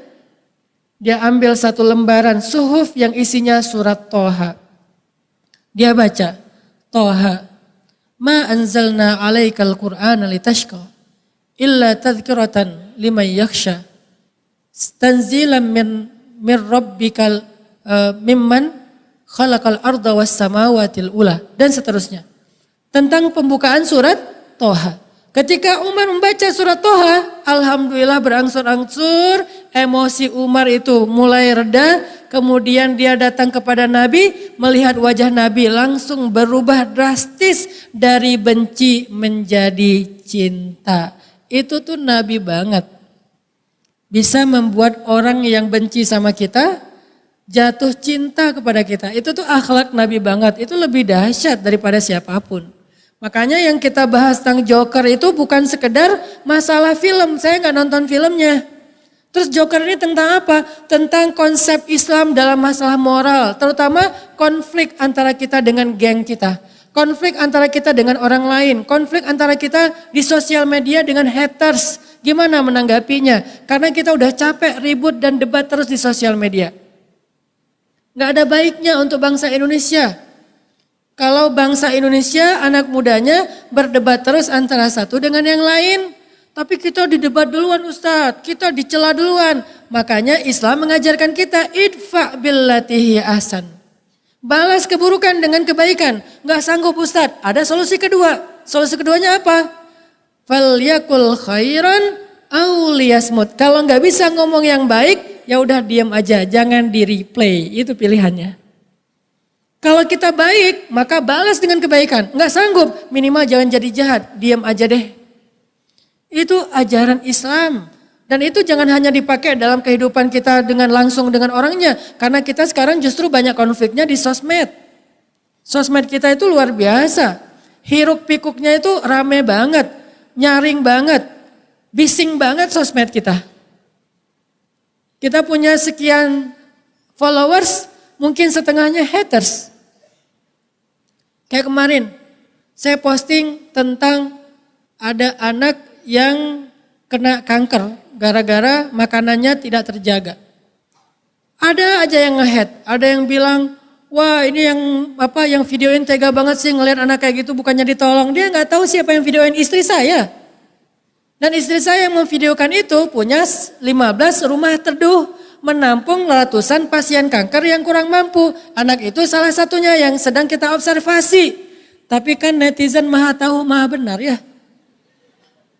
dia ambil satu lembaran suhuf yang isinya surat Toha. Dia baca, Toha, ma anzalna alaikal Qur'ana litashqa, illa tadhkiratan liman yakhsha, tanzilan min rabbikal mimman khalaqal arda was samawatil ula, dan seterusnya. Tentang pembukaan surat Toha. Ketika Umar membaca surat Toha, alhamdulillah berangsur-angsur emosi Umar itu mulai reda. Kemudian dia datang kepada Nabi, melihat wajah Nabi langsung berubah drastis dari benci menjadi cinta. Itu tuh Nabi banget. Bisa membuat orang yang benci sama kita jatuh cinta kepada kita. Itu tuh akhlak Nabi banget. Itu lebih dahsyat daripada siapapun. Makanya yang kita bahas tentang Joker itu bukan sekedar masalah film. Saya nggak nonton filmnya. Terus Joker ini tentang apa? Tentang konsep Islam dalam masalah moral. Terutama konflik antara kita dengan geng kita. Konflik antara kita dengan orang lain. Konflik antara kita di sosial media dengan haters. Gimana menanggapinya? Karena kita udah capek ribut dan debat terus di sosial media. Nggak ada baiknya untuk bangsa Indonesia. Kalau bangsa Indonesia, anak mudanya berdebat terus antara satu dengan yang lain. Tapi kita didebat duluan Ustadz, kita dicela duluan. Makanya Islam mengajarkan kita, idfa billatihi ahsan. Balas keburukan dengan kebaikan. Nggak sanggup Ustadz, ada solusi kedua. Solusi keduanya apa? Falyakul khairan aw liyasmut. Kalau nggak bisa ngomong yang baik, ya udah diam aja, jangan di replay. Itu pilihannya. Kalau kita baik, maka balas dengan kebaikan. Enggak sanggup, minimal jangan jadi jahat, diam aja deh. Itu ajaran Islam. Dan itu jangan hanya dipakai dalam kehidupan kita dengan langsung dengan orangnya. Karena kita sekarang justru banyak konfliknya di sosmed. Sosmed kita itu luar biasa. Hiruk pikuknya itu rame banget, nyaring banget, bising banget sosmed kita. Kita punya sekian followers, mungkin setengahnya haters. Kayak kemarin, saya posting tentang ada anak yang kena kanker gara-gara makanannya tidak terjaga. Ada aja yang nge-hate, ada yang bilang, wah ini yang videoin tega banget sih ngelihat anak kayak gitu bukannya ditolong. Dia nggak tahu siapa yang videoin, istri saya. Dan istri saya yang memvideokan itu punya 15 rumah teduh, menampung ratusan pasien kanker yang kurang mampu. Anak itu salah satunya yang sedang kita observasi. Tapi kan netizen maha tahu maha benar ya.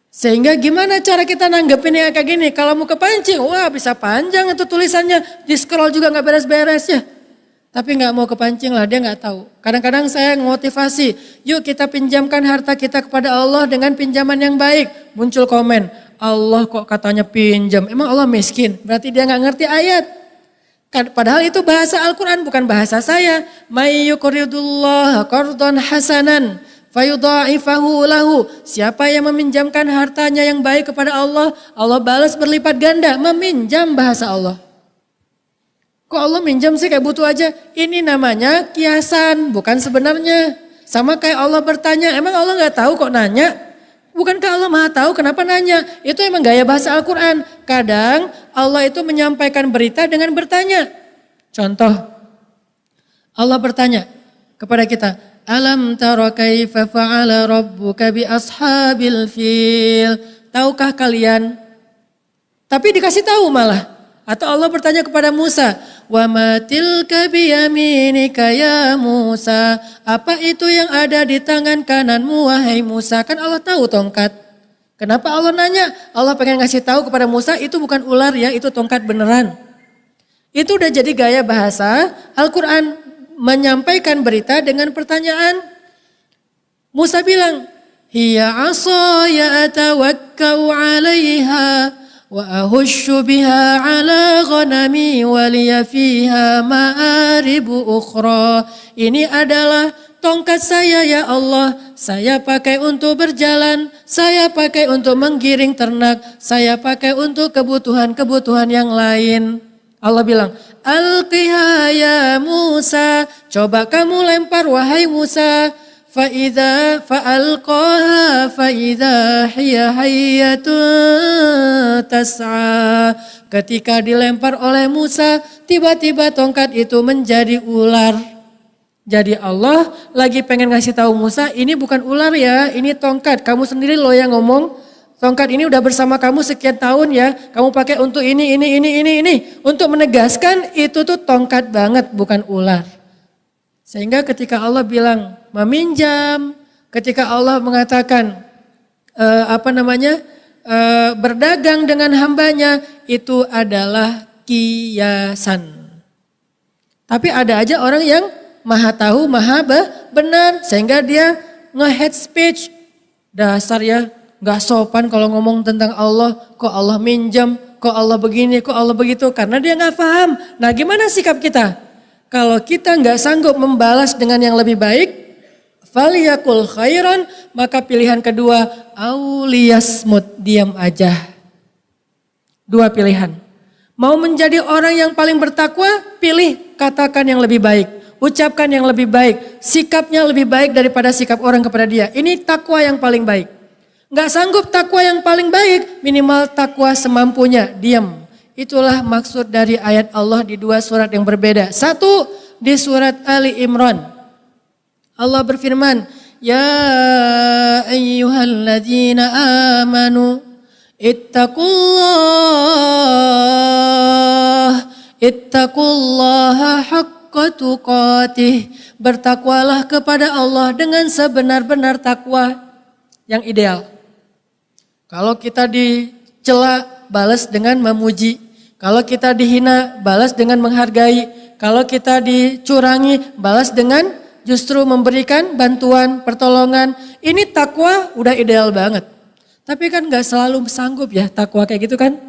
Sehingga gimana cara kita nanggepin yang kayak gini? Kalau mau kepancing, wah bisa panjang itu tulisannya. Di scroll juga gak beres-beres ya. Tapi gak mau kepancing lah, dia gak tahu. Kadang-kadang saya motivasi, yuk kita pinjamkan harta kita kepada Allah dengan pinjaman yang baik. Muncul komen, Allah kok katanya pinjam, emang Allah miskin? Berarti dia gak ngerti ayat. Padahal itu bahasa Al-Quran bukan bahasa saya. May yuqridullah qardan hasanan fayudha'ifahu lahu. Siapa yang meminjamkan hartanya yang baik kepada Allah, Allah balas berlipat ganda. Meminjam bahasa Allah. Kok Allah minjam sih kayak butuh aja? Ini namanya kiasan, bukan sebenarnya. Sama kayak Allah bertanya, emang Allah gak tahu kok nanya? Bukankah Allah maha tahu kenapa nanya? Itu emang gaya bahasa Al-Quran. Kadang Allah itu menyampaikan berita dengan bertanya. Contoh, Allah bertanya kepada kita, Alam tara kaifa fa'ala rabbuka bi ashabil fil. Tahukah kalian? Tapi dikasih tahu malah. Atau Allah bertanya kepada Musa, wa ma tilka biyaminika ya Musa. Apa itu yang ada di tangan kananmu wahai Musa? Kan Allah tahu tongkat. Kenapa Allah nanya? Allah pengen ngasih tahu kepada Musa itu bukan ular ya, itu tongkat beneran. Itu udah jadi gaya bahasa Al-Quran menyampaikan berita dengan pertanyaan. Musa bilang, hiya asaya atawakkau 'alaiha wa ahushu biha 'ala ghanami wa liya fiha ma'aribu ukhra. Ini adalah tongkat saya ya Allah. Saya pakai untuk berjalan, saya pakai untuk menggiring ternak, saya pakai untuk kebutuhan-kebutuhan yang lain. Allah bilang, Alqiha ya Musa, coba kamu lempar wahai Musa. Fa'idha fa'alqaha fa'idha hiya hayyatun tas'a. Ketika dilempar oleh Musa, tiba-tiba tongkat itu menjadi ular. Jadi Allah lagi pengen ngasih tahu Musa, ini bukan ular ya, ini tongkat. Kamu sendiri loh yang ngomong, tongkat ini udah bersama kamu sekian tahun ya. Kamu pakai untuk ini. Untuk menegaskan itu tuh tongkat banget, bukan ular. Sehingga ketika Allah bilang meminjam, ketika Allah mengatakan berdagang dengan hambanya, itu adalah kiasan. Tapi ada aja orang yang maha tahu, maha benar, sehingga dia nge-head speech. Dasar ya, gak sopan kalau ngomong tentang Allah, kok Allah minjam, kok Allah begini, kok Allah begitu, karena dia gak paham. Nah gimana sikap kita? Kalau kita gak sanggup membalas dengan yang lebih baik, faliyakul khairan, maka pilihan kedua, auliyasmut, diam aja. Dua pilihan. Mau menjadi orang yang paling bertakwa, pilih katakan yang lebih baik. Ucapkan yang lebih baik, sikapnya lebih baik daripada sikap orang kepada dia. Ini takwa yang paling baik. Gak sanggup takwa yang paling baik, minimal takwa semampunya, diam. Itulah maksud dari ayat Allah di dua surat yang berbeda. Satu di surat Ali Imran. Allah berfirman, Ya ayyuhalladzina amanu ittaqullaha haqqa tuqatih. Bertakwalah kepada Allah dengan sebenar-benar takwa yang ideal. Kalau kita dicela, balas dengan memuji. Kalau kita dihina, balas dengan menghargai. Kalau kita dicurangi, balas dengan justru memberikan bantuan, pertolongan. Ini takwa udah ideal banget. Tapi kan gak selalu sanggup ya takwa kayak gitu kan.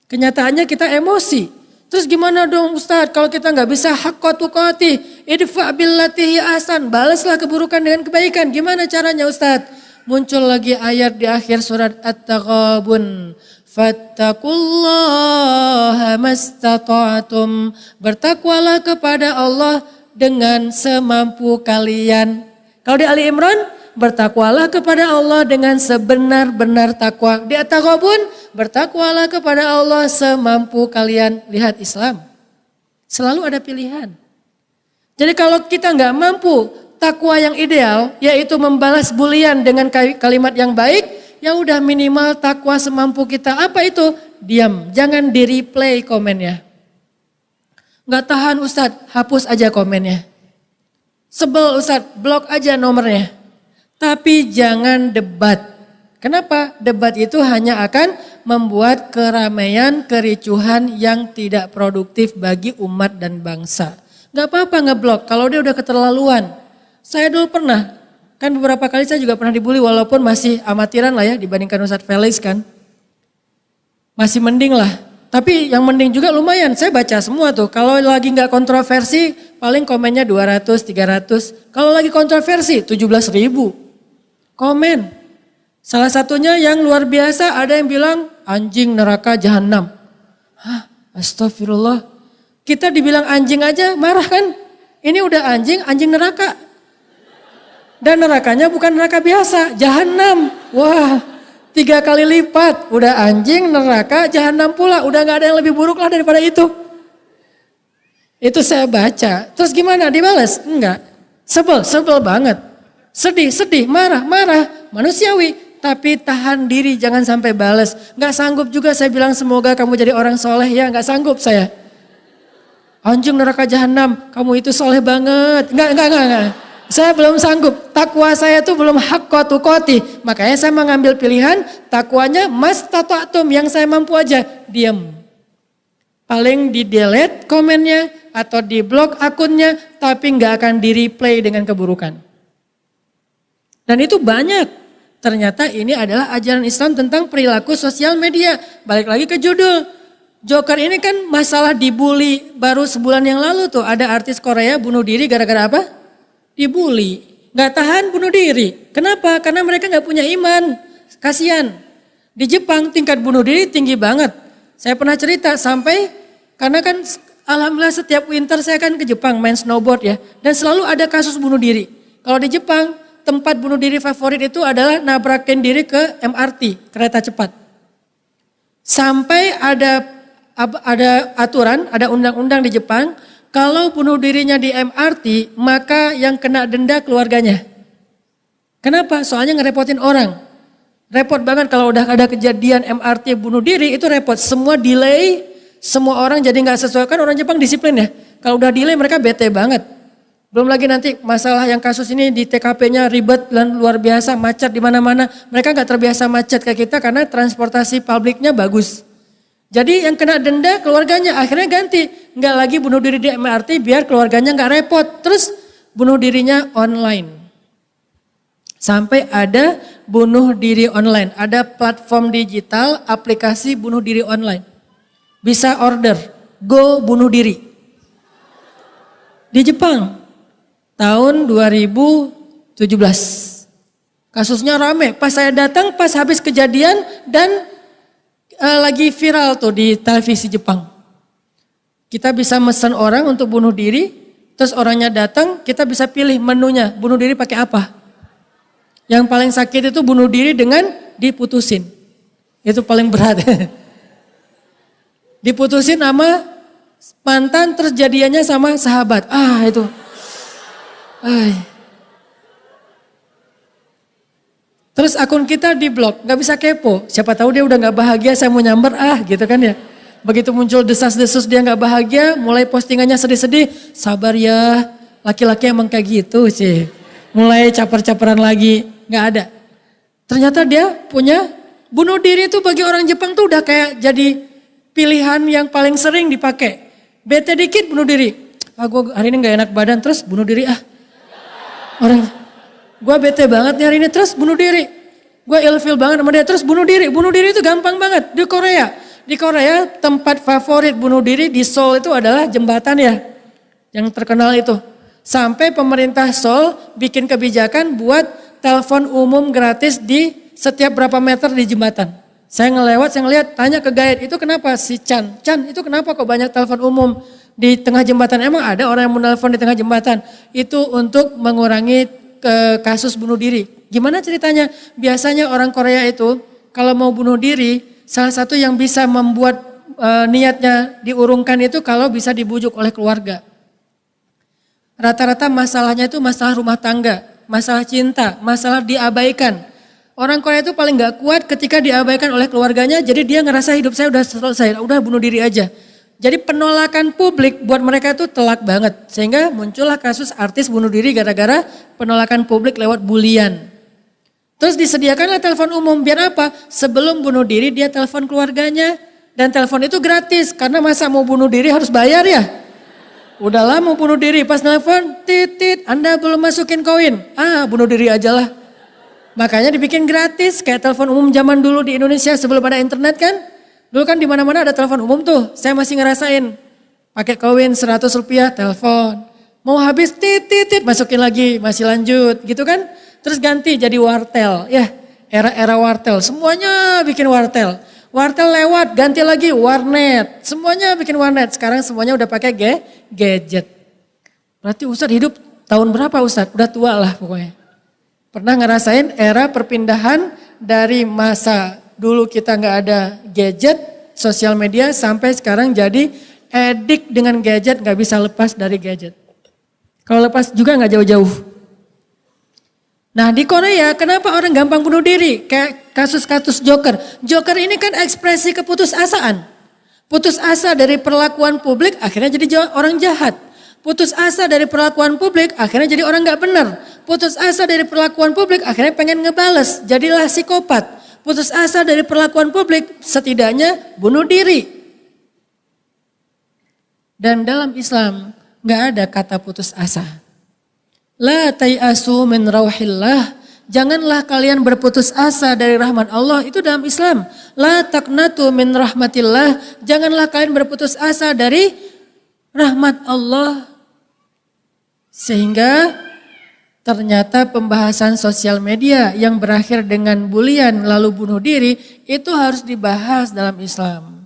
Kenyataannya kita emosi. Terus gimana dong Ustadz kalau kita gak bisa haqqa tuqatih, idfa' billati hi ahsan, balaslah keburukan dengan kebaikan. Gimana caranya Ustadz? Muncul lagi ayat di akhir surat At-Taghabun. Fattaqullaha mastata'tum. Bertakwalah kepada Allah dengan semampu kalian. Kalau di Ali Imran, bertakwalah kepada Allah dengan sebenar-benar takwa. Di At-Taghabun, bertakwalah kepada Allah semampu kalian. Lihat Islam, selalu ada pilihan. Jadi kalau kita nggak mampu takwa yang ideal, yaitu membalas bulian dengan kalimat yang baik, ya udah minimal takwa semampu kita. Apa itu? Diam, jangan di-replay komennya. Nggak tahan Ustadz, hapus aja komennya. Sebel Ustadz, blok aja nomornya. Tapi jangan debat. Kenapa? Debat itu hanya akan membuat keramaian, kericuhan yang tidak produktif bagi umat dan bangsa. Nggak apa-apa ngeblok kalau dia udah keterlaluan. Saya dulu pernah, kan beberapa kali saya juga pernah dibully walaupun masih amatiran lah ya dibandingkan Ustadz Felix kan. Masih mending lah. Tapi yang mending juga lumayan, saya baca semua tuh. Kalau lagi nggak kontroversi paling komennya 200, 300. Kalau lagi kontroversi 17.000. Komen. Salah satunya yang luar biasa, ada yang bilang anjing neraka jahanam. Hah, astagfirullah. Kita dibilang anjing aja marah kan? Ini udah anjing, anjing neraka. Dan nerakanya bukan neraka biasa, jahanam. Wah, 3 kali lipat. Udah anjing, neraka, jahanam pula. Udah gak ada yang lebih buruk lah daripada itu. Itu saya baca. Terus gimana, dibalas? Enggak. Sebel banget. Sedih, marah. Manusiawi. Tapi tahan diri, jangan sampai balas. Gak sanggup juga saya bilang semoga kamu jadi orang soleh. Ya gak sanggup saya. Anjing neraka jahanam, kamu itu soleh banget. Enggak. Saya belum sanggup. Takwa saya tuh belum haqqo tuqati. Makanya saya mengambil pilihan takwanya mastata'tum, yang saya mampu aja. Diam. Paling di delete komennya atau di blok akunnya, tapi nggak akan di replay dengan keburukan. Dan itu banyak. Ternyata ini adalah ajaran Islam tentang perilaku sosial media. Balik lagi ke judul. Joker ini kan masalah dibully. Baru sebulan yang lalu tuh ada artis Korea bunuh diri gara-gara apa? Dibully. Gak tahan bunuh diri. Kenapa? Karena mereka gak punya iman. Kasian. Di Jepang tingkat bunuh diri tinggi banget. Saya pernah cerita sampai, karena kan alhamdulillah setiap winter saya kan ke Jepang main snowboard ya. Dan selalu ada kasus bunuh diri. Kalau di Jepang tempat bunuh diri favorit itu adalah nabrakin diri ke MRT, kereta cepat. Sampai ada aturan, ada undang-undang di Jepang, kalau bunuh dirinya di MRT, maka yang kena denda keluarganya. Kenapa? Soalnya ngerepotin orang. Repot banget kalau udah ada kejadian MRT bunuh diri, itu repot. Semua delay, semua orang jadi gak sesuai. Kan orang Jepang disiplin ya. Kalau udah delay mereka bete banget. Belum lagi nanti masalah yang kasus ini di TKP-nya ribet dan luar biasa, macet di mana-mana. Mereka gak terbiasa macet kayak kita karena transportasi publiknya bagus. Jadi yang kena denda keluarganya, akhirnya ganti. Nggak lagi bunuh diri di MRT biar keluarganya nggak repot. Terus bunuh dirinya online. Sampai ada bunuh diri online. Ada platform digital, aplikasi bunuh diri online. Bisa order, go bunuh diri. Di Jepang, tahun 2017. Kasusnya rame, pas saya datang, pas habis kejadian dan lagi viral tuh di televisi Jepang. Kita bisa mesen orang untuk bunuh diri, terus orangnya datang, kita bisa pilih menunya, bunuh diri pakai apa. Yang paling sakit itu bunuh diri dengan diputusin. Itu paling berat. Diputusin sama mantan, terus jadiannya sama sahabat. Itu. Terus akun kita diblok, gak bisa kepo. Siapa tahu dia udah gak bahagia, saya mau nyamber, gitu kan ya. Begitu muncul desas-desus dia gak bahagia, mulai postingannya sedih-sedih. Sabar ya, laki-laki emang kayak gitu sih. Mulai caper-caperan lagi, gak ada. Ternyata dia punya bunuh diri itu bagi orang Jepang tuh udah kayak jadi pilihan yang paling sering dipakai. Bete dikit bunuh diri. Gue hari ini gak enak badan, terus bunuh diri Gue bete banget nih hari ini, terus bunuh diri. Gue ilfil banget sama dia, terus bunuh diri. Bunuh diri itu gampang banget di Korea. Di Korea tempat favorit bunuh diri di Seoul itu adalah jembatan ya. Yang terkenal itu. Sampai pemerintah Seoul bikin kebijakan buat telepon umum gratis di setiap berapa meter di jembatan. Saya ngeliat, tanya ke guide, itu kenapa si Chan? Chan, itu kenapa kok banyak telepon umum di tengah jembatan? Emang ada orang yang mau telepon di tengah jembatan? Itu untuk mengurangi ke kasus bunuh diri. Gimana ceritanya? Biasanya orang Korea itu kalau mau bunuh diri, salah satu yang bisa membuat niatnya diurungkan itu kalau bisa dibujuk oleh keluarga. Rata-rata masalahnya itu masalah rumah tangga, masalah cinta, masalah diabaikan. Orang Korea itu paling gak kuat ketika diabaikan oleh keluarganya, jadi dia ngerasa hidup saya udah selesai, udah bunuh diri aja. Jadi penolakan publik buat mereka itu telak banget. Sehingga muncullah kasus artis bunuh diri gara-gara penolakan publik lewat bulian. Terus disediakanlah telepon umum, biar apa? Sebelum bunuh diri dia telepon keluarganya. Dan telepon itu gratis, karena masa mau bunuh diri harus bayar ya. Udah lama bunuh diri, pas telepon, titit, Anda belum masukin koin. Bunuh diri aja lah. Makanya dibikin gratis, kayak telepon umum zaman dulu di Indonesia sebelum ada internet kan. Dulu kan di mana-mana ada telepon umum tuh, saya masih ngerasain. Pakai koin 100 rupiah telepon. Mau habis titit masukin lagi, masih lanjut gitu kan. terus ganti jadi wartel. Ya, era-era wartel, semuanya bikin wartel. Wartel lewat, ganti lagi warnet, semuanya bikin warnet. Sekarang semuanya udah pakai gadget. Berarti Ustadz hidup tahun berapa Ustadz? Udah tua lah pokoknya. Pernah ngerasain era perpindahan dari masa dulu kita nggak ada gadget, sosial media, sampai sekarang jadi edik dengan gadget, nggak bisa lepas dari gadget. Kalau lepas juga nggak jauh-jauh. Nah di Korea kenapa orang gampang bunuh diri? Kayak kasus-kasus Joker. Joker ini kan ekspresi keputusasaan. Putus asa dari perlakuan publik akhirnya jadi orang jahat. Putus asa dari perlakuan publik akhirnya jadi orang nggak benar. Putus asa dari perlakuan publik akhirnya pengen ngebales. Jadilah psikopat. Putus asa dari perlakuan publik setidaknya bunuh diri. Dan dalam Islam nggak ada kata putus asa. La tayasu min rauhillah. Janganlah kalian berputus asa dari rahmat Allah. Itu dalam Islam. La taqnatu min rahmatillah. Janganlah kalian berputus asa dari rahmat Allah. Sehingga ternyata pembahasan sosial media yang berakhir dengan bulian lalu bunuh diri itu harus dibahas dalam Islam.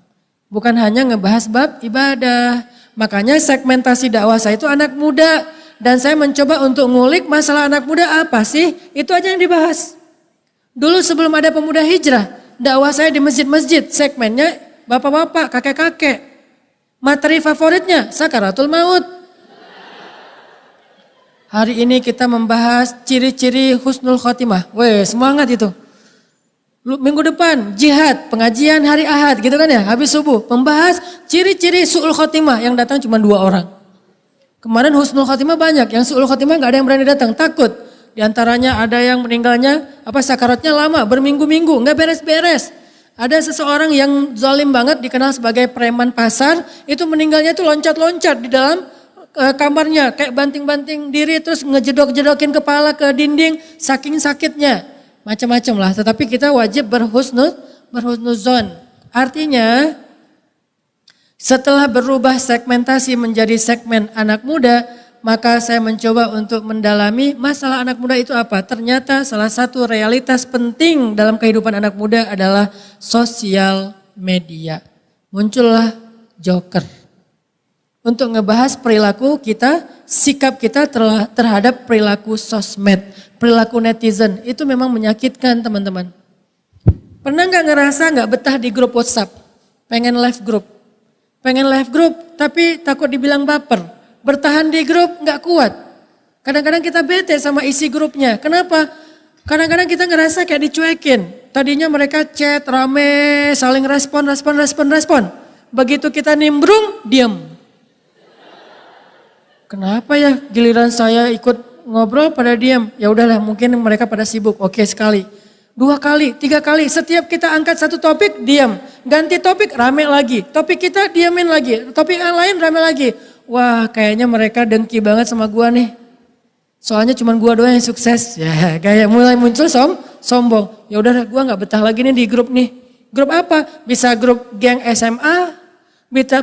Bukan hanya ngebahas bab ibadah. Makanya segmentasi dakwah saya itu anak muda. Dan saya mencoba untuk ngulik masalah anak muda apa sih? Itu aja yang dibahas. Dulu sebelum ada pemuda hijrah, dakwah saya di masjid-masjid, segmennya bapak-bapak, kakek-kakek. Materi favoritnya sakaratul maut. Hari ini kita membahas ciri-ciri husnul khotimah. Weh, semangat itu. Minggu depan jihad, pengajian hari Ahad gitu kan ya, habis subuh. Membahas ciri-ciri su'ul khotimah yang datang cuma 2 orang. Kemarin husnul khotimah banyak, yang su'ul khotimah gak ada yang berani datang, takut. Di antaranya ada yang meninggalnya, sakaratnya lama, berminggu-minggu, gak beres-beres. Ada seseorang yang zalim banget dikenal sebagai preman pasar, itu meninggalnya itu loncat-loncat di dalam kamarnya, kayak banting-banting diri terus ngejedok-jedokin kepala ke dinding, saking sakitnya. Macam-macam lah, tetapi kita wajib berhusnuzon. Artinya setelah berubah segmentasi menjadi segmen anak muda, maka saya mencoba untuk mendalami masalah anak muda itu apa. Ternyata salah satu realitas penting dalam kehidupan anak muda adalah sosial media. Muncullah Joker. Untuk ngebahas perilaku kita, sikap kita terhadap perilaku sosmed, perilaku netizen. Itu memang menyakitkan teman-teman. Pernah gak ngerasa gak betah di grup WhatsApp? Pengen live group tapi takut dibilang baper. Bertahan di grup gak kuat. Kadang-kadang kita bete sama isi grupnya. Kenapa? Kadang-kadang kita ngerasa kayak dicuekin. Tadinya mereka chat rame, saling respon. Begitu kita nimbrung, diam. Kenapa ya giliran saya ikut ngobrol pada diam? Ya udahlah, mungkin mereka pada sibuk. Oke, sekali, 2 kali, 3 kali. Setiap kita angkat satu topik, diam. Ganti topik, rame lagi. Topik kita diamin lagi. Topik yang lain rame lagi. Wah, kayaknya mereka dengki banget sama gua nih. Soalnya cuma gua doang yang sukses. Ya, kayak mulai muncul sombong. Ya udah, gua nggak betah lagi nih di grup nih. Grup apa? Bisa grup geng SMA,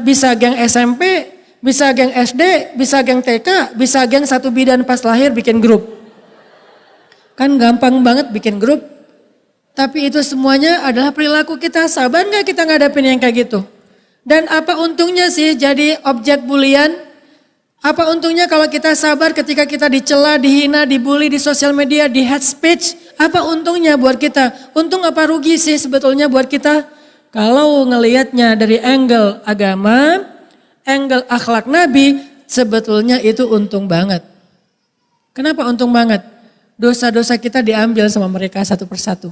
bisa geng SMP, bisa geng SD, bisa geng TK, bisa geng satu bidan pas lahir bikin grup. Kan gampang banget bikin grup. Tapi itu semuanya adalah perilaku kita. Sabar gak kita ngadapin yang kayak gitu? Dan apa untungnya sih jadi objek bulian? Apa untungnya kalau kita sabar ketika kita dicela, dihina, dibully di sosial media, di hate speech? Apa untungnya buat kita? Untung apa rugi sih sebetulnya buat kita? Kalau ngelihatnya dari angle agama, angle akhlak Nabi, sebetulnya itu untung banget. Kenapa untung banget? Dosa-dosa kita diambil sama mereka satu persatu.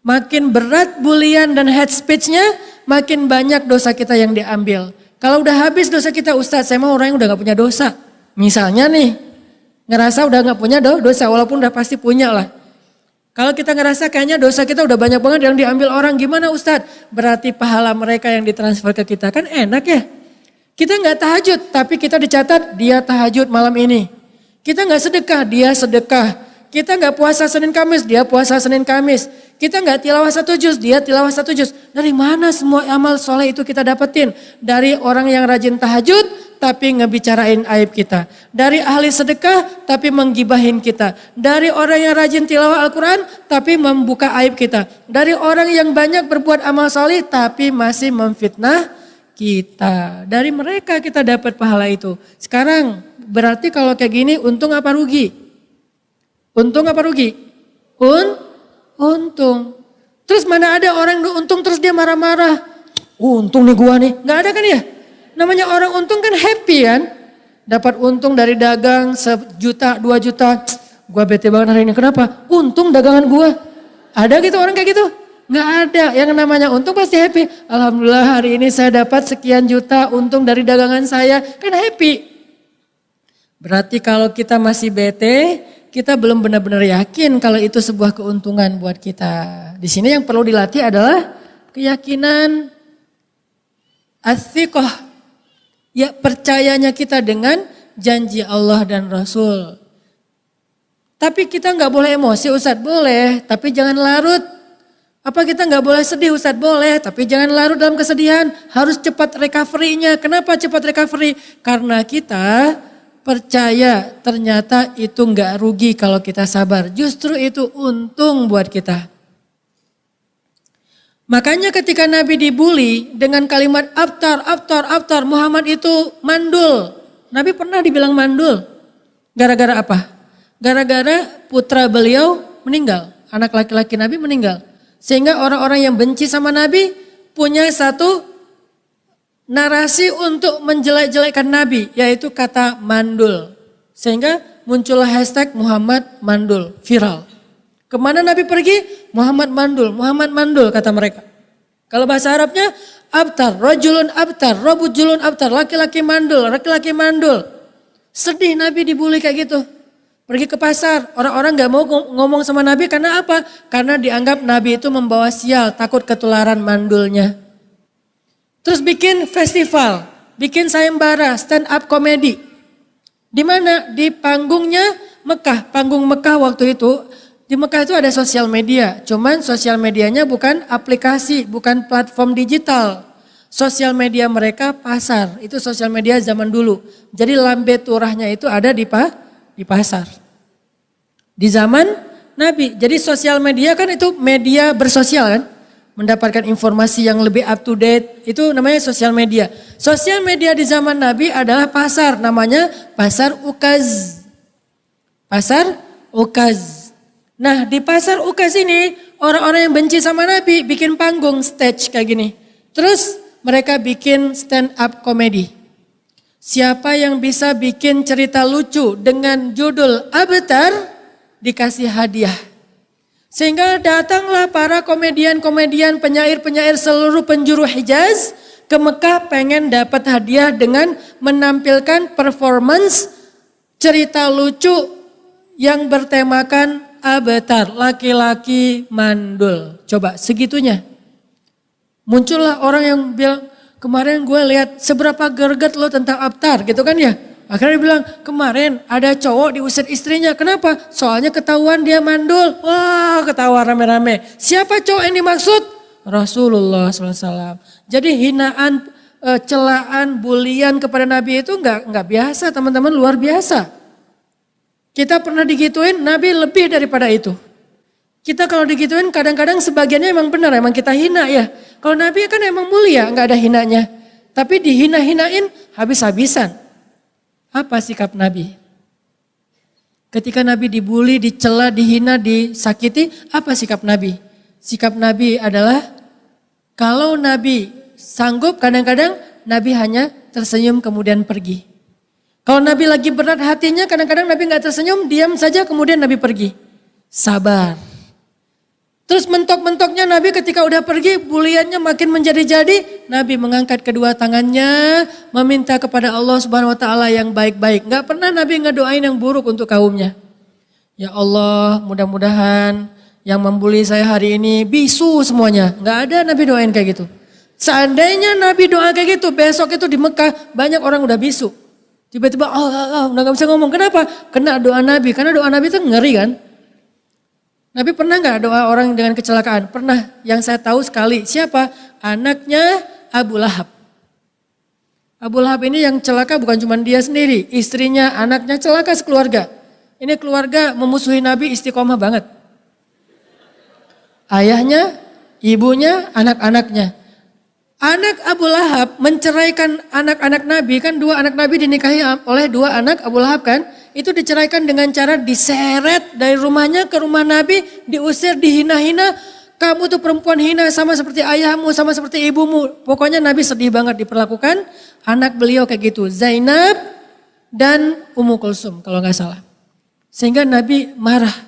Makin berat bulian dan hate speech-nya, makin banyak dosa kita yang diambil. Kalau udah habis dosa kita, Ustadz saya mau orang yang udah gak punya dosa. Misalnya nih, ngerasa udah gak punya dosa, walaupun udah pasti punya lah. Kalau kita ngerasa kayaknya dosa kita udah banyak banget yang diambil orang, gimana Ustadz? Berarti pahala mereka yang ditransfer ke kita, kan enak ya. Kita gak tahajud, tapi kita dicatat dia tahajud malam ini. Kita gak sedekah, dia sedekah. Kita nggak puasa Senin Kamis, dia puasa Senin Kamis. Kita nggak tilawah 1 juz, dia tilawah 1 juz. Dari mana semua amal soleh itu kita dapetin? Dari orang yang rajin tahajud tapi ngebicarain aib kita. Dari ahli sedekah tapi menggibahin kita. Dari orang yang rajin tilawah Al-Quran tapi membuka aib kita. Dari orang yang banyak berbuat amal soleh tapi masih memfitnah kita. Dari mereka kita dapat pahala itu. Sekarang berarti kalau kayak gini untung apa rugi? Untung apa rugi? Untung. Terus mana ada orang untung terus dia marah-marah. Untung nih gua nih. Gak ada kan ya? Namanya orang untung kan happy kan. Dapat untung dari dagang 1 juta, 2 juta. Gua bete banget hari ini. Kenapa? Untung dagangan gua. Ada gitu orang kayak gitu? Gak ada. Yang namanya untung pasti happy. Alhamdulillah hari ini saya dapat sekian juta untung dari dagangan saya. Kan happy. Berarti kalau kita masih bete, kita belum benar-benar yakin kalau itu sebuah keuntungan buat kita. Di sini yang perlu dilatih adalah keyakinan as-siqah. Ya, percayanya kita dengan janji Allah dan Rasul. Tapi kita nggak boleh emosi, Ustadz, boleh, tapi jangan larut. Apa kita nggak boleh sedih, Ustadz? Boleh, tapi jangan larut dalam kesedihan. Harus cepat recovery-nya. Kenapa cepat recovery? Karena kita percaya ternyata itu nggak rugi kalau kita sabar. Justru itu untung buat kita. Makanya ketika Nabi dibully dengan kalimat abtar, Muhammad itu mandul. Nabi pernah dibilang mandul. Gara-gara apa? Gara-gara putra beliau meninggal. Anak laki-laki Nabi meninggal. Sehingga orang-orang yang benci sama Nabi punya satu narasi untuk menjelek-jelekkan Nabi, yaitu kata mandul. Sehingga muncullah hashtag Muhammad mandul, viral. Kemana Nabi pergi? Muhammad mandul kata mereka. Kalau bahasa Arabnya abtar, rajulun abtar, rabujulun abtar, laki-laki mandul. Sedih Nabi dibully kayak gitu. Pergi ke pasar, orang-orang gak mau ngomong sama Nabi karena apa? Karena dianggap Nabi itu membawa sial, takut ketularan mandulnya. Terus bikin festival, bikin sayembara, stand up comedy. Di mana? Di panggungnya Mekah. Panggung Mekah waktu itu, di Mekah itu ada sosial media. Cuman sosial medianya bukan aplikasi, bukan platform digital. Sosial media mereka pasar, itu sosial media zaman dulu. Jadi lambe turahnya itu ada di pasar. Di zaman Nabi, jadi sosial media kan itu media bersosial kan? Mendapatkan informasi yang lebih up to date, itu namanya sosial media. Sosial media di zaman Nabi adalah pasar, namanya pasar Ukaz. Pasar Ukaz. Nah di pasar Ukaz ini, orang-orang yang benci sama Nabi bikin panggung, stage kayak gini. Terus mereka bikin stand up comedy. Siapa yang bisa bikin cerita lucu dengan judul Abtar, dikasih hadiah. Sehingga datanglah para komedian-komedian, penyair-penyair seluruh penjuru Hijaz ke Mekah pengen dapat hadiah dengan menampilkan performance cerita lucu yang bertemakan abtar, laki-laki mandul. Coba segitunya. Muncullah orang yang bilang, kemarin gue lihat seberapa greget lo tentang abtar gitu kan ya. Akhirnya dia bilang, kemarin ada cowok diusir istrinya. Kenapa? Soalnya ketahuan dia mandul. Wah, ketawa rame-rame. Siapa cowok yang dimaksud? Rasulullah SAW. Jadi hinaan, celaan, bulian kepada Nabi itu nggak biasa teman-teman, luar biasa. Kita pernah digituin, Nabi lebih daripada itu. Kita kalau digituin kadang-kadang sebagiannya emang benar, emang kita hina ya. Kalau Nabi kan emang mulia, nggak ada hinanya. Tapi dihina-hinain habis-habisan. Apa sikap Nabi? Ketika Nabi dibully, dicela, dihina, disakiti, apa sikap Nabi? Sikap Nabi adalah kalau Nabi sanggup, kadang-kadang Nabi hanya tersenyum kemudian pergi. Kalau Nabi lagi berat hatinya, kadang-kadang Nabi nggak tersenyum, diam saja kemudian Nabi pergi. Sabar. Terus mentok-mentoknya Nabi ketika udah pergi, buliannya makin menjadi-jadi, Nabi mengangkat kedua tangannya, meminta kepada Allah Subhanahu wa taala yang baik-baik. Enggak pernah Nabi ngedoain yang buruk untuk kaumnya. Ya Allah, mudah-mudahan yang membuli saya hari ini bisu semuanya. Enggak ada Nabi doain kayak gitu. Seandainya Nabi doa kayak gitu, besok itu di Mekah banyak orang udah bisu. Tiba-tiba udah gak bisa ngomong. Kenapa? Kena doa Nabi. Karena doa Nabi itu ngeri kan. Nabi pernah nggak doa orang dengan kecelakaan? Pernah. Yang saya tahu sekali. Siapa? Anaknya Abu Lahab. Abu Lahab ini yang celaka bukan cuma dia sendiri. Istrinya, anaknya celaka sekeluarga. Ini keluarga memusuhi Nabi istiqomah banget. Ayahnya, ibunya, anak-anaknya. Anak Abu Lahab menceraikan anak-anak Nabi. Kan 2 anak Nabi dinikahi oleh 2 anak Abu Lahab kan. Itu diceraikan dengan cara diseret dari rumahnya ke rumah Nabi, diusir, dihina-hina. Kamu tuh perempuan hina sama seperti ayahmu, sama seperti ibumu. Pokoknya Nabi sedih banget diperlakukan. Anak beliau kayak gitu, Zainab dan Ummu Kulsum kalau nggak salah. Sehingga Nabi marah.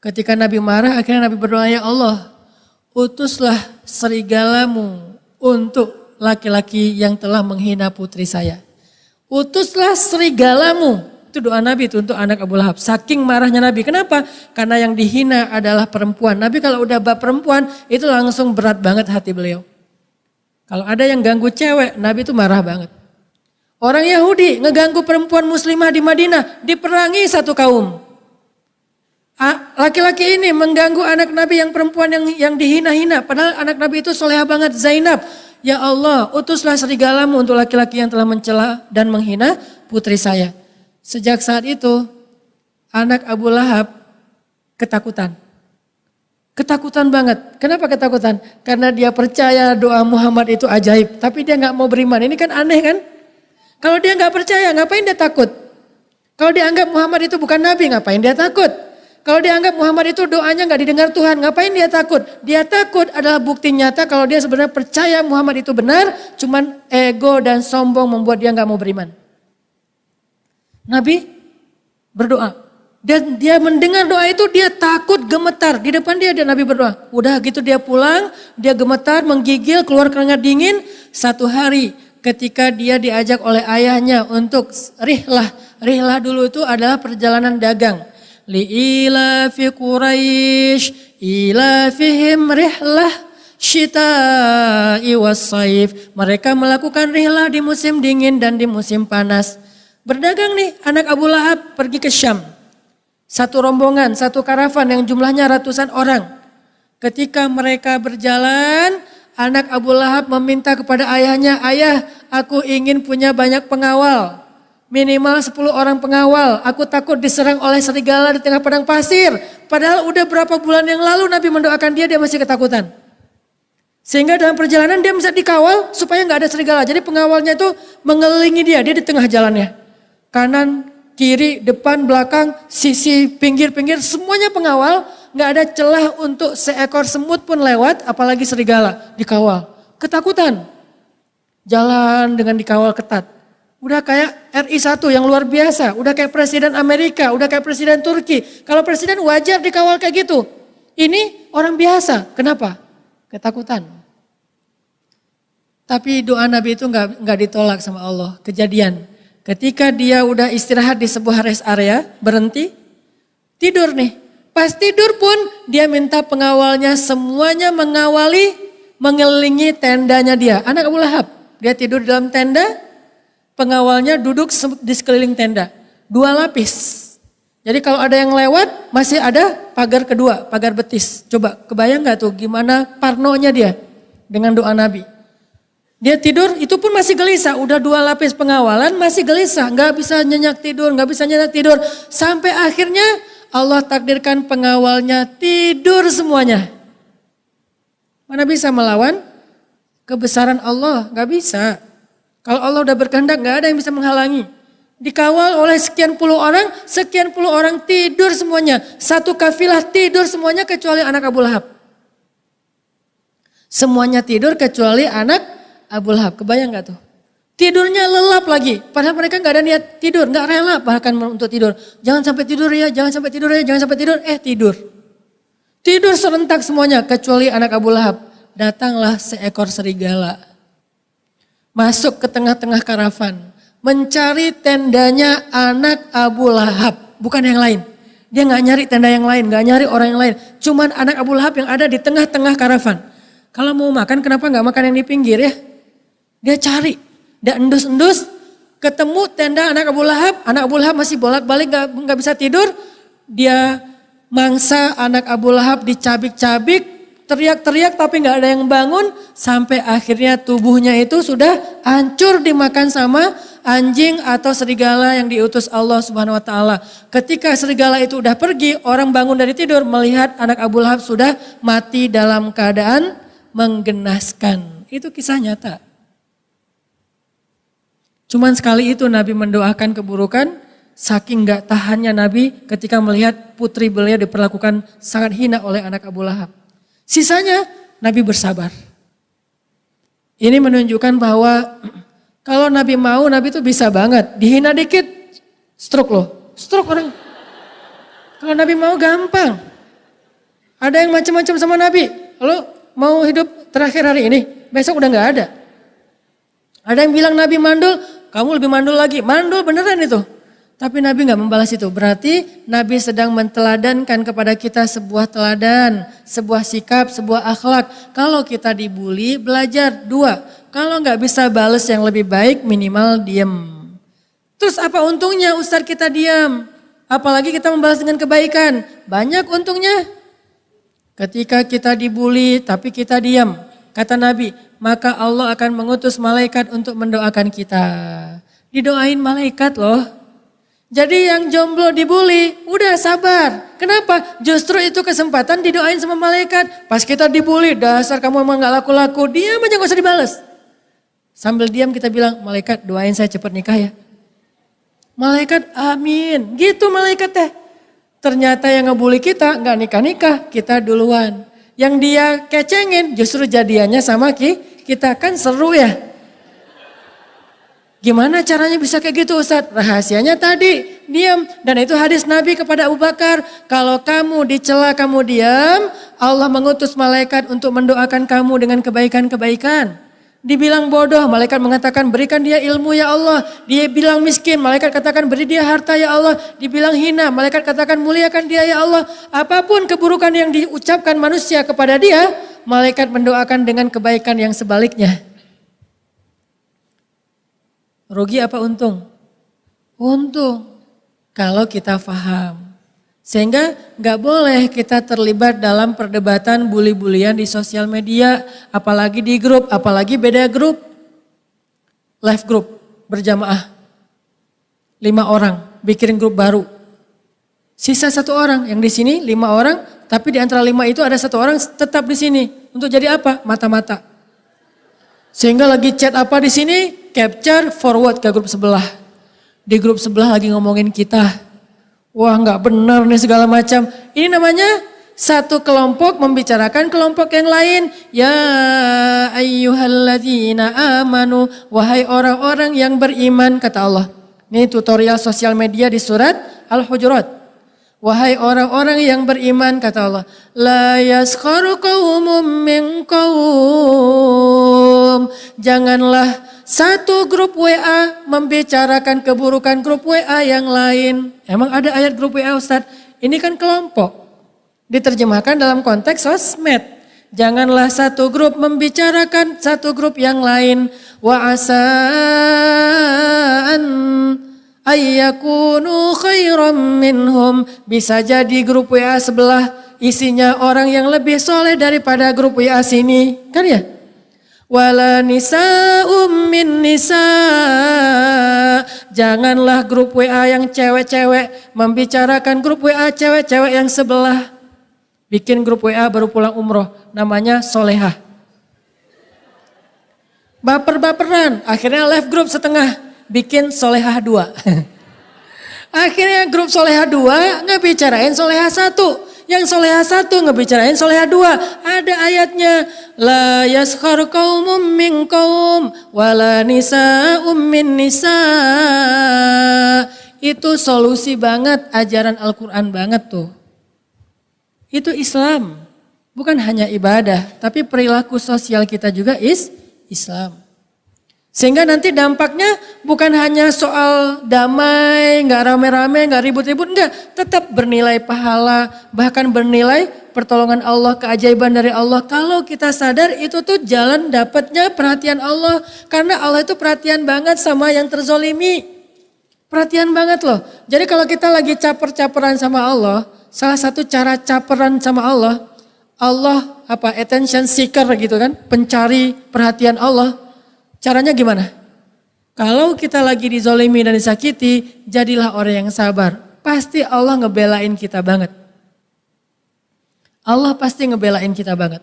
Ketika Nabi marah, akhirnya Nabi berdoa, ya Allah, utuslah serigalamu untuk laki-laki yang telah menghina putri saya. Utuslah serigalamu. Itu doa Nabi itu untuk anak Abu Lahab. Saking marahnya Nabi. Kenapa? Karena yang dihina adalah perempuan. Nabi kalau udah bab perempuan itu langsung berat banget hati beliau. Kalau ada yang ganggu cewek, Nabi itu marah banget. Orang Yahudi ngeganggu perempuan muslimah di Madinah, diperangi satu kaum. Laki-laki ini mengganggu anak Nabi yang perempuan yang dihina-hina. Padahal anak Nabi itu solehah banget, Zainab. Ya Allah, utuslah serigalamu untuk laki-laki yang telah mencela dan menghina putri saya. Sejak saat itu, anak Abu Lahab ketakutan. Ketakutan banget. Kenapa ketakutan? Karena dia percaya doa Muhammad itu ajaib. Tapi dia gak mau beriman. Ini kan aneh kan? Kalau dia gak percaya, ngapain dia takut? Kalau dia anggap Muhammad itu bukan Nabi, ngapain dia takut? Kalau dia anggap Muhammad itu doanya gak didengar Tuhan, ngapain dia takut? Dia takut adalah bukti nyata kalau dia sebenarnya percaya Muhammad itu benar, cuman ego dan sombong membuat dia gak mau beriman. Nabi berdoa. Dan dia mendengar doa itu dia takut gemetar. Di depan dia Nabi berdoa. Udah gitu dia pulang, dia gemetar, menggigil, keluar keringat dingin. Satu hari ketika dia diajak oleh ayahnya untuk rihlah. Rihlah dulu itu adalah perjalanan dagang. Li'ila fi Quraisy ila fihim rihlah syita'i was-saif. Mereka melakukan rihlah di musim dingin dan di musim panas. Berdagang nih anak Abu Lahab pergi ke Syam. Satu rombongan, satu karavan yang jumlahnya ratusan orang. Ketika mereka berjalan, anak Abu Lahab meminta kepada ayahnya, ayah aku ingin punya banyak pengawal. Minimal 10 orang pengawal, aku takut diserang oleh serigala di tengah padang pasir. Padahal udah berapa bulan yang lalu Nabi mendoakan dia masih ketakutan. Sehingga dalam perjalanan dia bisa dikawal supaya gak ada serigala. Jadi pengawalnya itu mengelilingi dia di tengah jalannya. Kanan, kiri, depan, belakang, sisi, pinggir-pinggir, semuanya pengawal. Gak ada celah untuk seekor semut pun lewat, apalagi serigala dikawal. Ketakutan. Jalan dengan dikawal ketat. Udah kayak RI1 yang luar biasa, udah kayak presiden Amerika, udah kayak presiden Turki. Kalau presiden wajar dikawal kayak gitu. Ini orang biasa, kenapa? Ketakutan. Tapi doa Nabi itu gak ditolak sama Allah. Kejadian. Ketika dia udah istirahat di sebuah rest area, berhenti, tidur nih. Pas tidur pun dia minta pengawalnya semuanya mengawali, mengelilingi tendanya dia. Anak Abu Lahab, dia tidur di dalam tenda, pengawalnya duduk di sekeliling tenda. 2 lapis. Jadi kalau ada yang lewat masih ada pagar kedua, pagar betis. Coba kebayang gak tuh gimana parnonya dia dengan doa Nabi. Dia tidur itu pun masih gelisah, udah 2 lapis pengawalan masih gelisah, gak bisa nyenyak tidur, gak bisa nyenyak tidur. Sampai akhirnya Allah takdirkan pengawalnya tidur semuanya. Mana bisa melawan kebesaran Allah, gak bisa. Kalau Allah udah berkehendak gak ada yang bisa menghalangi. Dikawal oleh sekian puluh orang tidur semuanya. Satu kafilah tidur semuanya kecuali anak Abu Lahab. Semuanya tidur kecuali anak Abu Lahab, kebayang gak tuh? Tidurnya lelap lagi, padahal mereka gak ada niat tidur, gak rela bahkan untuk tidur. Jangan sampai tidur ya, jangan sampai tidur ya, jangan sampai tidur, tidur. Tidur serentak semuanya, kecuali anak Abu Lahab. Datanglah seekor serigala. Masuk ke tengah-tengah karavan, mencari tendanya anak Abu Lahab, bukan yang lain. Dia gak nyari tenda yang lain, gak nyari orang yang lain. Cuman anak Abu Lahab yang ada di tengah-tengah karavan. Kalau mau makan, kenapa gak makan yang di pinggir ya? Dia cari, dia endus-endus, ketemu tenda anak Abu Lahab masih bolak-balik gak bisa tidur. Dia mangsa anak Abu Lahab dicabik-cabik, teriak-teriak tapi nggak ada yang bangun, sampai akhirnya tubuhnya itu sudah hancur dimakan sama anjing atau serigala yang diutus Allah Subhanahu wa taala. Ketika serigala itu udah pergi, orang bangun dari tidur melihat anak Abu Lahab sudah mati dalam keadaan menggenaskan. Itu kisah nyata. Cuman sekali itu Nabi mendoakan keburukan, saking gak tahannya Nabi ketika melihat putri beliau diperlakukan sangat hina oleh anak Abu Lahab. Sisanya Nabi bersabar. Ini menunjukkan bahwa kalau Nabi mau, Nabi itu bisa banget. Dihina dikit, stroke loh. Stroke orang. Kalau Nabi mau gampang. Ada yang macam-macam sama Nabi. Lo mau hidup terakhir hari ini, besok udah gak ada. Ada yang bilang Nabi mandul, kamu lebih mandul lagi. Mandul beneran itu. Tapi Nabi gak membalas itu. Berarti Nabi sedang menteladankan kepada kita sebuah teladan, sebuah sikap, sebuah akhlak. Kalau kita dibully, belajar. 2, kalau gak bisa balas yang lebih baik, minimal diem. Terus apa untungnya Ustaz kita diam? Apalagi kita membalas dengan kebaikan. Banyak untungnya. Ketika kita dibully tapi kita diam, kata Nabi, maka Allah akan mengutus malaikat untuk mendoakan kita. Didoain malaikat loh. Jadi yang jomblo dibully, udah sabar. Kenapa? Justru itu kesempatan didoain sama malaikat. Pas kita dibully, dasar kamu emang gak laku-laku, diam aja gak usah dibales. Sambil diam kita bilang, malaikat doain saya cepat nikah ya. Malaikat amin, gitu malaikat teh. Ternyata yang ngebully kita gak nikah-nikah, kita duluan. Yang dia kecengin justru jadiannya sama kita, kan seru ya. Gimana caranya bisa kayak gitu Ustaz? Rahasianya tadi, diam. Dan itu hadis Nabi kepada Abu Bakar. Kalau kamu dicela, kamu diam, Allah mengutus malaikat untuk mendoakan kamu dengan kebaikan-kebaikan. Dibilang bodoh, malaikat mengatakan berikan dia ilmu ya Allah. Dia bilang miskin, malaikat katakan beri dia harta ya Allah. Dibilang hina, malaikat katakan muliakan dia ya Allah. Apapun keburukan yang diucapkan manusia kepada dia, malaikat mendoakan dengan kebaikan yang sebaliknya. Rugi apa untung? Untung kalau kita paham. Sehingga gak boleh kita terlibat dalam perdebatan bully-bulian di sosial media. Apalagi di grup, apalagi beda grup. Live group berjamaah. 5 orang bikin grup baru. Sisa 1 orang, yang di sini 5 orang. Tapi di antara 5 itu ada 1 orang tetap di sini. Untuk jadi apa? Mata-mata. Sehingga lagi chat apa di sini, capture, forward ke grup sebelah. Di grup sebelah lagi ngomongin kita. Wah nggak benar nih segala macam. Ini namanya satu kelompok membicarakan kelompok yang lain. Ya ayyuhalladzina amanu. Wahai orang-orang yang beriman, kata Allah. Ini tutorial sosial media di surat Al-Hujurat. Wahai orang-orang yang beriman, kata Allah, la yaskharu qaumun min qaum. Janganlah satu grup WA membicarakan keburukan grup WA yang lain. Emang ada ayat grup WA Ustaz? Ini kan kelompok. Diterjemahkan dalam konteks sosmed. Janganlah satu grup membicarakan satu grup yang lain. Wa asa'an ayyakunu khairam minhum. Bisa jadi grup WA sebelah isinya orang yang lebih soleh daripada grup WA sini. Kan ya? Wala nisa'um min nisa'. Janganlah grup WA yang cewek-cewek membicarakan grup WA cewek-cewek yang sebelah. Bikin grup WA baru pulang umroh. Namanya solehah. Baper-baperan. Akhirnya live group setengah. Bikin solehah 2. Akhirnya grup solehah 2 ngebicarain solehah 1. Yang solehah 1 ngebicarain solehah 2. Ada ayatnya. La yaskhar qaumum min qaum wala nisa'um min nisa'. Itu solusi banget, ajaran Al-Quran banget tuh. Itu Islam. Bukan hanya ibadah, tapi perilaku sosial kita juga Islam. Sehingga nanti dampaknya bukan hanya soal damai, gak rame-rame, gak ribut-ribut, enggak. Tetap bernilai pahala, bahkan bernilai pertolongan Allah, keajaiban dari Allah. Kalau kita sadar itu tuh jalan dapatnya perhatian Allah. Karena Allah itu perhatian banget sama yang terzolimi. Perhatian banget loh. Jadi kalau kita lagi caper-caperan sama Allah, salah satu cara caperan sama Allah, Allah attention seeker gitu kan, pencari perhatian Allah. Caranya gimana? Kalau kita lagi dizolimi dan disakiti, jadilah orang yang sabar. Pasti Allah ngebelain kita banget. Allah pasti ngebelain kita banget.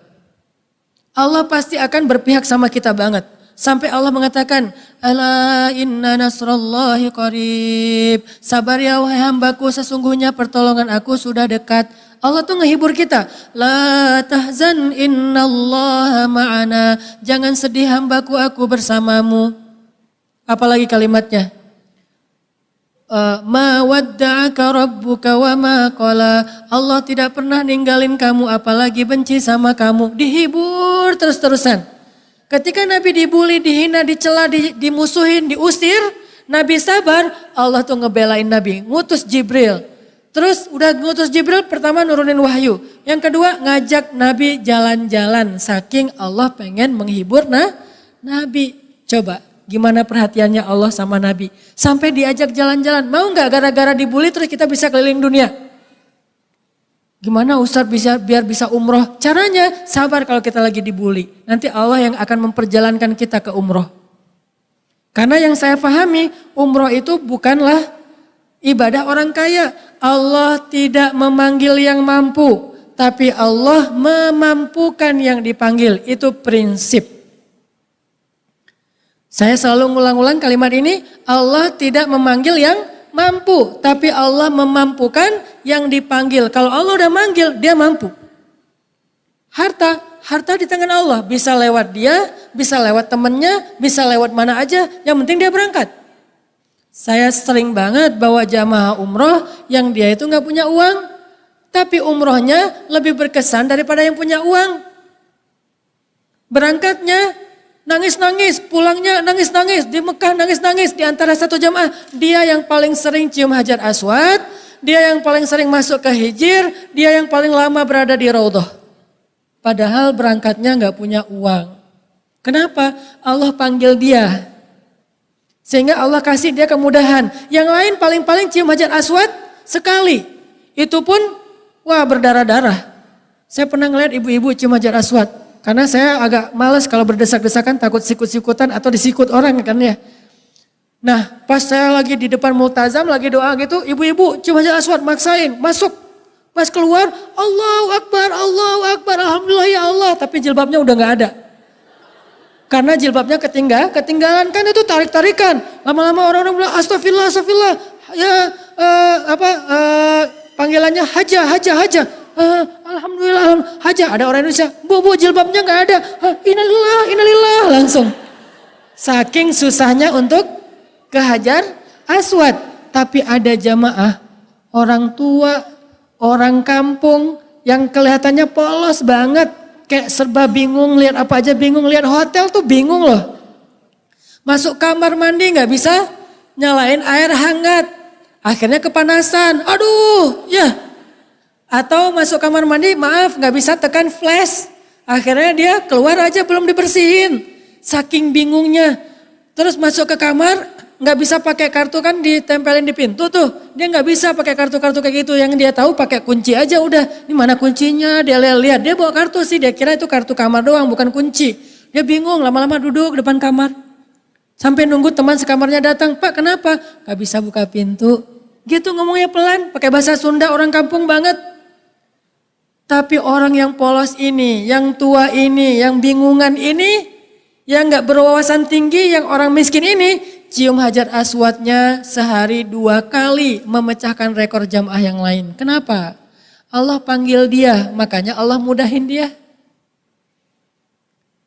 Allah pasti akan berpihak sama kita banget. Sampai Allah mengatakan, Ala inna nasrallahi qarib. Sabar ya wahai hambaku, sesungguhnya pertolongan aku sudah dekat. Allah tuh ngehibur kita. La tahzan innallaha ma'ana. Jangan sedih hambaku, aku bersamamu. Apalagi kalimatnya. Ma wadda'aka rabbuka wa ma qala. Allah tidak pernah ninggalin kamu, apalagi benci sama kamu. Dihibur terus-terusan. Ketika Nabi dibully, dihina, dicela, dimusuhin, diusir, Nabi sabar, Allah tuh ngebelain Nabi, ngutus Jibril. Terus udah ngutus Jibril, pertama nurunin wahyu. Yang kedua ngajak Nabi jalan-jalan, saking Allah pengen menghibur Nabi. Coba, gimana perhatiannya Allah sama Nabi. Sampai diajak jalan-jalan, mau gak gara-gara dibully terus kita bisa keliling dunia? Gimana Ustaz biar bisa umroh? Caranya sabar kalau kita lagi dibully. Nanti Allah yang akan memperjalankan kita ke umroh. Karena yang saya pahami, umroh itu bukanlah ibadah orang kaya. Allah tidak memanggil yang mampu, tapi Allah memampukan yang dipanggil. Itu prinsip. Saya selalu ngulang-ulang kalimat ini, Allah tidak memanggil yang mampu, tapi Allah memampukan yang dipanggil. Kalau Allah udah manggil, dia mampu. Harta di tangan Allah. Bisa lewat dia, bisa lewat temennya, bisa lewat mana aja. Yang penting dia berangkat. Saya sering banget bawa jamaah umroh yang dia itu gak punya uang. Tapi umrohnya lebih berkesan daripada yang punya uang. Berangkatnya nangis-nangis, pulangnya nangis-nangis, di Mekah nangis-nangis, di antara satu jamaah. Dia yang paling sering cium Hajar Aswad, dia yang paling sering masuk ke Hijir, dia yang paling lama berada di Raudhah. Padahal berangkatnya gak punya uang. Kenapa? Allah panggil dia. Sehingga Allah kasih dia kemudahan. Yang lain paling-paling cium Hajar Aswad sekali. Itu pun, wah berdarah-darah. Saya pernah ngeliat ibu-ibu cium Hajar Aswad. Karena saya agak males kalau berdesak-desakan, takut sikut-sikutan atau disikut orang kan ya. Nah pas saya lagi di depan multazam lagi doa gitu, ibu-ibu cium Hajar Aswad maksain masuk. Pas keluar Allahu Akbar, Alhamdulillah ya Allah. Tapi jilbabnya udah gak ada. Karena jilbabnya ketinggalan kan itu tarik-tarikan. Lama-lama orang-orang bilang astagfirullah. Ya panggilannya haja. Alhamdulillah haja, ada orang Indonesia, bu jilbabnya gak ada, innalillah langsung. Saking susahnya untuk ke Hajar Aswad. Tapi ada jamaah, orang tua, orang kampung yang kelihatannya polos banget. Kayak serba bingung, lihat apa aja bingung, lihat hotel tuh bingung loh. Masuk kamar mandi gak bisa nyalain air hangat, akhirnya kepanasan, aduh ya. Atau masuk kamar mandi, maaf gak bisa tekan flash. Akhirnya dia keluar aja belum dibersihin. Saking bingungnya. Terus masuk ke kamar, gak bisa pakai kartu kan ditempelin di pintu tuh. Dia gak bisa pakai kartu-kartu kayak gitu. Yang dia tahu pakai kunci aja udah. Ini mana kuncinya, dia lihat. Dia bawa kartu sih, dia kira itu kartu kamar doang bukan kunci. Dia bingung, lama-lama duduk depan kamar. Sampai nunggu teman sekamarnya datang. Pak kenapa? Gak bisa buka pintu. Gitu ngomongnya pelan, pakai bahasa Sunda orang kampung banget. Tapi orang yang polos ini, yang tua ini, yang bingungan ini, yang gak berwawasan tinggi, yang orang miskin ini, cium Hajar Aswadnya sehari 2 kali memecahkan rekor jamaah yang lain. Kenapa? Allah panggil dia, makanya Allah mudahin dia.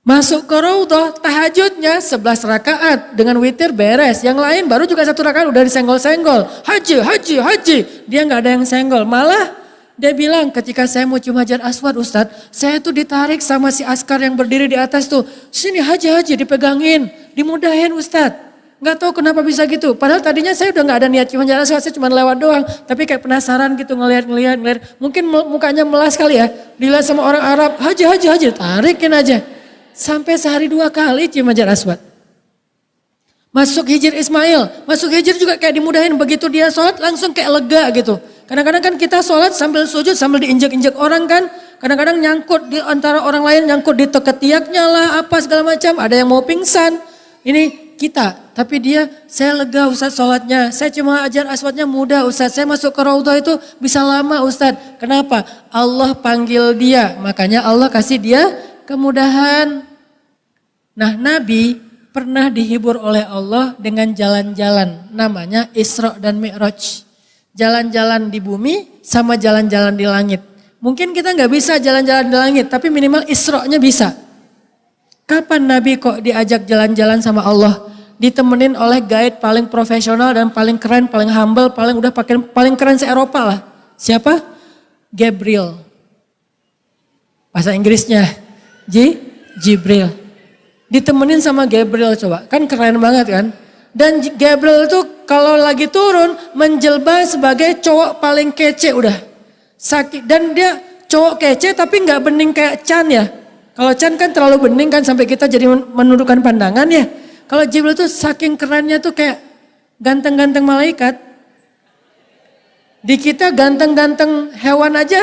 Masuk ke Raudhah, tahajudnya 11 rakaat dengan witir beres. Yang lain baru juga 1 rakaat udah disenggol-senggol. Haji. Dia gak ada yang senggol, malah dia bilang ketika saya mau cium Hajar Aswad Ustadz, saya tuh ditarik sama si askar yang berdiri di atas tuh. Sini haji dipegangin, dimudahin Ustadz. Gak tahu kenapa bisa gitu. Padahal tadinya saya udah gak ada niat cium Hajar Aswad, saya cuma lewat doang. Tapi kayak penasaran gitu ngeliat. Mungkin mukanya melas kali ya. Dilihat sama orang Arab, haji, tarikin aja. Sampai sehari 2 kali cium Hajar Aswad. Masuk hijir Ismail, masuk hijir juga kayak dimudahin. Begitu dia sholat langsung kayak lega gitu. Kadang-kadang kan kita sholat sambil sujud, sambil diinjek-injek orang kan. Kadang-kadang nyangkut di antara orang lain, nyangkut di ketiaknya lah, apa segala macam. Ada yang mau pingsan. Ini kita, tapi dia, saya lega Ustaz sholatnya. Saya cuma ajar aswatnya mudah Ustaz. Saya masuk ke raudhah itu bisa lama Ustaz. Kenapa? Allah panggil dia, makanya Allah kasih dia kemudahan. Nah, Nabi pernah dihibur oleh Allah dengan jalan-jalan. Namanya Isra dan Mi'raj. Jalan-jalan di bumi sama jalan-jalan di langit. Mungkin kita nggak bisa jalan-jalan di langit, tapi minimal Isra-nya bisa. Kapan Nabi kok diajak jalan-jalan sama Allah? Ditemenin oleh guide paling profesional dan paling keren, paling humble, paling keren se-Eropa lah. Siapa? Gabriel. Bahasa Inggrisnya Jibril. Ditemenin sama Gabriel coba, kan keren banget kan? Dan Gabriel itu kalau lagi turun menjelma sebagai cowok paling kece udah. Sakit, dan dia cowok kece tapi nggak bening kayak Chan ya. Kalau Chan kan terlalu bening kan sampai kita jadi menundukkan pandangan ya. Kalau Jibril tuh saking kerennya tuh kayak ganteng-ganteng malaikat. Di kita ganteng-ganteng hewan aja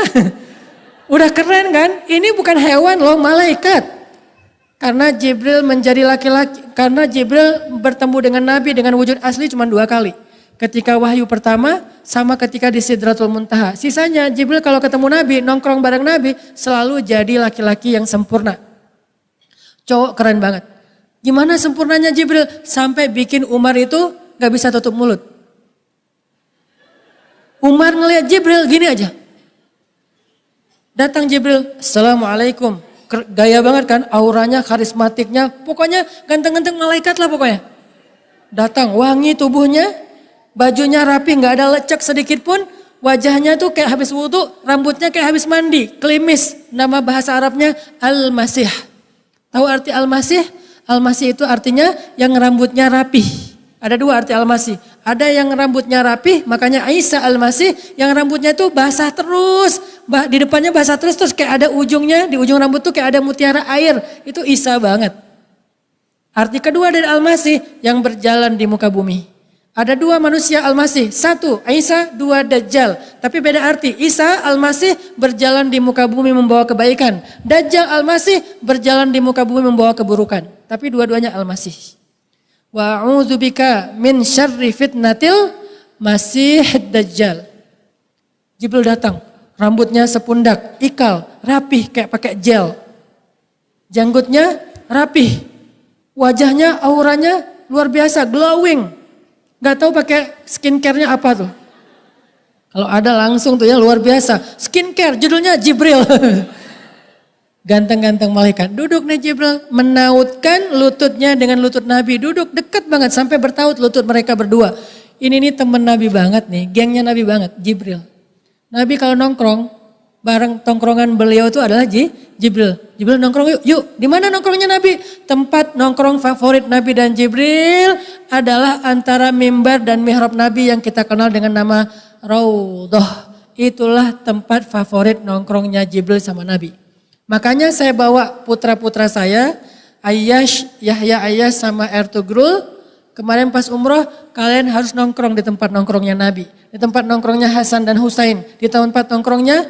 udah keren kan. Ini bukan hewan loh, malaikat. Karena Jibril menjadi laki-laki, karena Jibril bertemu dengan Nabi dengan wujud asli cuma 2 kali. Ketika wahyu pertama sama ketika di Sidratul Muntaha. Sisanya Jibril kalau ketemu Nabi, nongkrong bareng Nabi selalu jadi laki-laki yang sempurna. Cowok keren banget. Gimana sempurnanya Jibril? Sampai bikin Umar itu gak bisa tutup mulut. Umar ngelihat Jibril gini aja. Datang Jibril, Assalamualaikum. Gaya banget kan, auranya, karismatiknya. Pokoknya ganteng-ganteng malaikat lah pokoknya. Datang, wangi tubuhnya, bajunya rapi, gak ada lecek sedikit pun. Wajahnya tuh kayak habis wudhu, rambutnya kayak habis mandi, klimis. Nama bahasa Arabnya Al-Masih. Tahu arti Al-Masih? Al-Masih itu artinya yang rambutnya rapi. Ada 2 arti Al-Masih. Ada yang rambutnya rapi, makanya Isa Al-Masih yang rambutnya itu basah terus. Di depannya basah terus kayak ada ujungnya, di ujung rambut tuh kayak ada mutiara air. Itu Isa banget. Arti kedua dari Al-Masih yang berjalan di muka bumi. Ada 2 manusia Al-Masih, 1 Isa, 2 Dajjal. Tapi beda arti, Isa Al-Masih berjalan di muka bumi membawa kebaikan. Dajjal Al-Masih berjalan di muka bumi membawa keburukan. Tapi dua-duanya Al-Masih. Wa'udzubika min syarri fitnatil Masih Dajjal. Jibril datang, rambutnya sepundak, ikal, rapih kayak pakai gel. Janggutnya rapih, wajahnya auranya luar biasa, glowing. Gak tahu pakai skincare-nya apa tuh. Kalau ada langsung tuh ya luar biasa. Skincare judulnya Jibril. Ganteng-ganteng malaikat. Duduk nih Jibril, menautkan lututnya dengan lutut Nabi. Duduk dekat banget sampai bertaut lutut mereka berdua. Ini nih temen Nabi banget nih, gengnya Nabi banget, Jibril. Nabi kalau nongkrong, bareng tongkrongan beliau itu adalah Jibril. Jibril nongkrong yuk. Di mana nongkrongnya Nabi? Tempat nongkrong favorit Nabi dan Jibril adalah antara mimbar dan mihrab Nabi yang kita kenal dengan nama Raudhah. Itulah tempat favorit nongkrongnya Jibril sama Nabi. Makanya saya bawa putra-putra saya, Ayyash, Yahya Ayyash sama Ertugrul. Kemarin pas umroh kalian harus nongkrong di tempat nongkrongnya Nabi. Di tempat nongkrongnya Hasan dan Husain. Di tempat nongkrongnya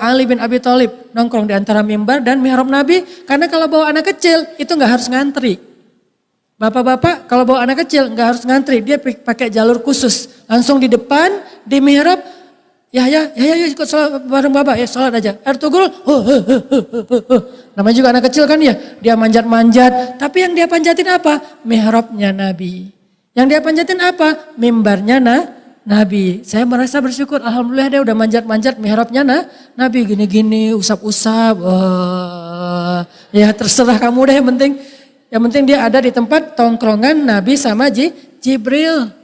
Ali bin Abi Thalib. Nongkrong di antara mimbar dan mihrab Nabi. Karena kalau bawa anak kecil itu gak harus ngantri. Bapak-bapak kalau bawa anak kecil gak harus ngantri. Dia pakai jalur khusus. Langsung di depan, di mihrab. Yahya ikut sholat bareng bapak ya, sholat aja. Ertugrul, namanya juga anak kecil kan ya. Dia manjat-manjat. Tapi yang dia panjatin apa? Mihrabnya Nabi. Yang dia panjatin apa? Mimbarnya Nabi. Saya merasa bersyukur, alhamdulillah dia udah manjat-manjat mihrabnya Nabi. Gini-gini, usap-usap. Ya terserah kamu deh, yang penting dia ada di tempat tongkrongan Nabi sama Jibril.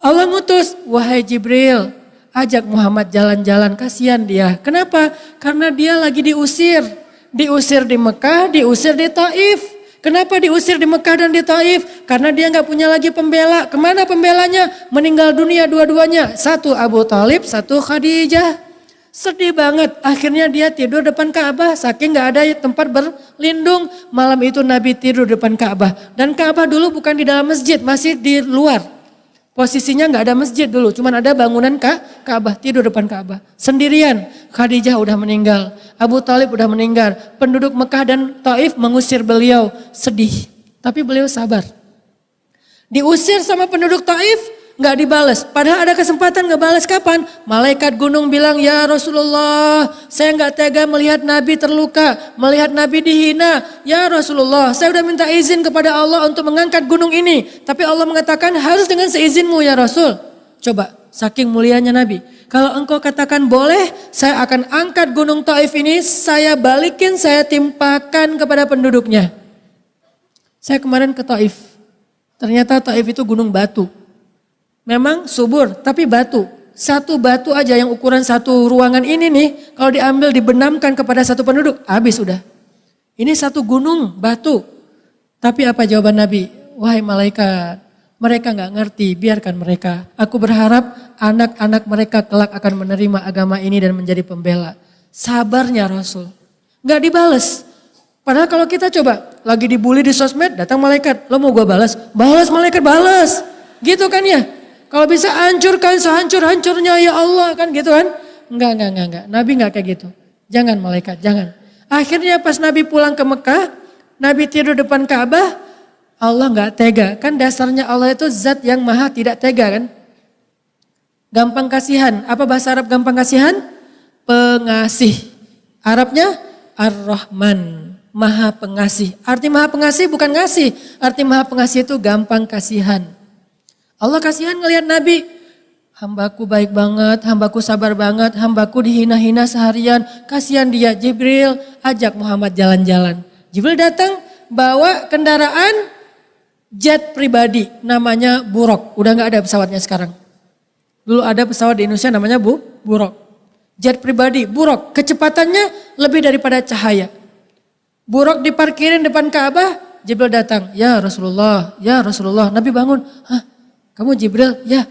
Allah ngutus, wahai Jibril, ajak Muhammad jalan-jalan, kasihan dia. Kenapa? Karena dia lagi diusir. Diusir di Mekah, diusir di Taif. Kenapa diusir di Mekah dan di Taif? Karena dia gak punya lagi pembela. Kemana pembelanya? Meninggal dunia dua-duanya. 1 Abu Thalib, 1 Khadijah. Sedih banget, akhirnya dia tidur depan Ka'bah saking gak ada tempat berlindung. Malam itu Nabi tidur depan Ka'bah. Dan Ka'bah dulu bukan di dalam masjid, masih di luar. Posisinya gak ada masjid dulu, cuman ada bangunan Ka'bah, tidur depan Ka'bah. Sendirian, Khadijah udah meninggal, Abu Thalib udah meninggal. Penduduk Mekah dan Taif mengusir beliau, sedih. Tapi beliau sabar. Diusir sama penduduk Taif, nggak dibales. Padahal ada kesempatan ngebales kapan? Malaikat gunung bilang, ya Rasulullah, saya nggak tega melihat Nabi terluka, melihat Nabi dihina. Ya Rasulullah, saya udah minta izin kepada Allah untuk mengangkat gunung ini. Tapi Allah mengatakan harus dengan seizinmu ya Rasul. Coba, saking mulianya Nabi. Kalau engkau katakan boleh, saya akan angkat gunung Taif ini, saya balikin, saya timpakan kepada penduduknya. Saya kemarin ke Taif. Ternyata Taif itu gunung batu. Memang subur, tapi batu. Satu batu aja yang ukuran satu ruangan ini nih, kalau diambil dibenamkan kepada satu penduduk, habis udah. Ini satu gunung batu. Tapi apa jawaban Nabi? Wahai malaikat, mereka gak ngerti, biarkan mereka. Aku berharap anak-anak mereka kelak akan menerima agama ini dan menjadi pembela. Sabarnya Rasul. Gak dibales. Padahal kalau kita coba, lagi dibully di sosmed, datang malaikat. Lo mau gue balas? Balas malaikat, balas. Gitu kan ya? Kalau bisa hancurkan sehancur-hancurnya ya Allah kan gitu kan. Enggak. Nabi enggak kayak gitu. Jangan malaikat, jangan. Akhirnya pas Nabi pulang ke Mekah, Nabi tidur depan Ka'bah, Allah enggak tega. Kan dasarnya Allah itu zat yang maha tidak tega kan. Gampang kasihan. Apa bahasa Arab gampang kasihan? Pengasih. Arabnya Ar-Rahman. Maha pengasih. Arti maha pengasih bukan ngasih. Arti maha pengasih itu gampang kasihan. Allah kasihan ngelihat Nabi, hambaku baik banget, hambaku sabar banget, hambaku dihina-hina seharian, kasihan dia. Jibril ajak Muhammad jalan-jalan. Jibril datang bawa kendaraan jet pribadi namanya Buraq, udah gak ada pesawatnya sekarang. Dulu ada pesawat di Indonesia namanya Buraq. Jet pribadi, Buraq, kecepatannya lebih daripada cahaya. Buraq diparkirin depan Ka'bah, Jibril datang, ya Rasulullah, Nabi bangun, hah? Kamu Jibril, ya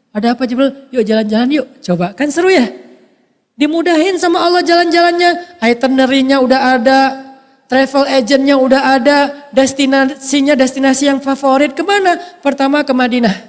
ada apa Jibril? Yuk jalan-jalan yuk, coba kan seru ya. Dimudahin sama Allah jalan-jalannya, itinerary-nya udah ada, travel agent-nya udah ada, destinasinya destinasi yang favorit kemana? Pertama ke Madinah.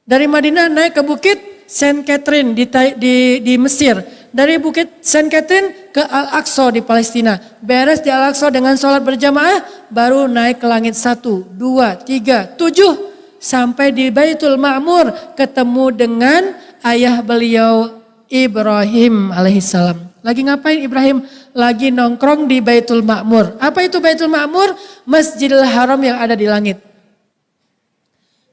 Dari Madinah naik ke Bukit Saint Catherine di Mesir. Dari Bukit Saint Catherine ke Al-Aqsa di Palestina. Beres di Al-Aqsa dengan sholat berjamaah, baru naik ke langit 1, 2, 3, 7. Sampai di Baitul Ma'mur ketemu dengan ayah beliau Ibrahim alaihissalam. Lagi ngapain Ibrahim? Lagi nongkrong di Baitul Ma'mur. Apa itu Baitul Ma'mur? Masjidil Haram yang ada di langit.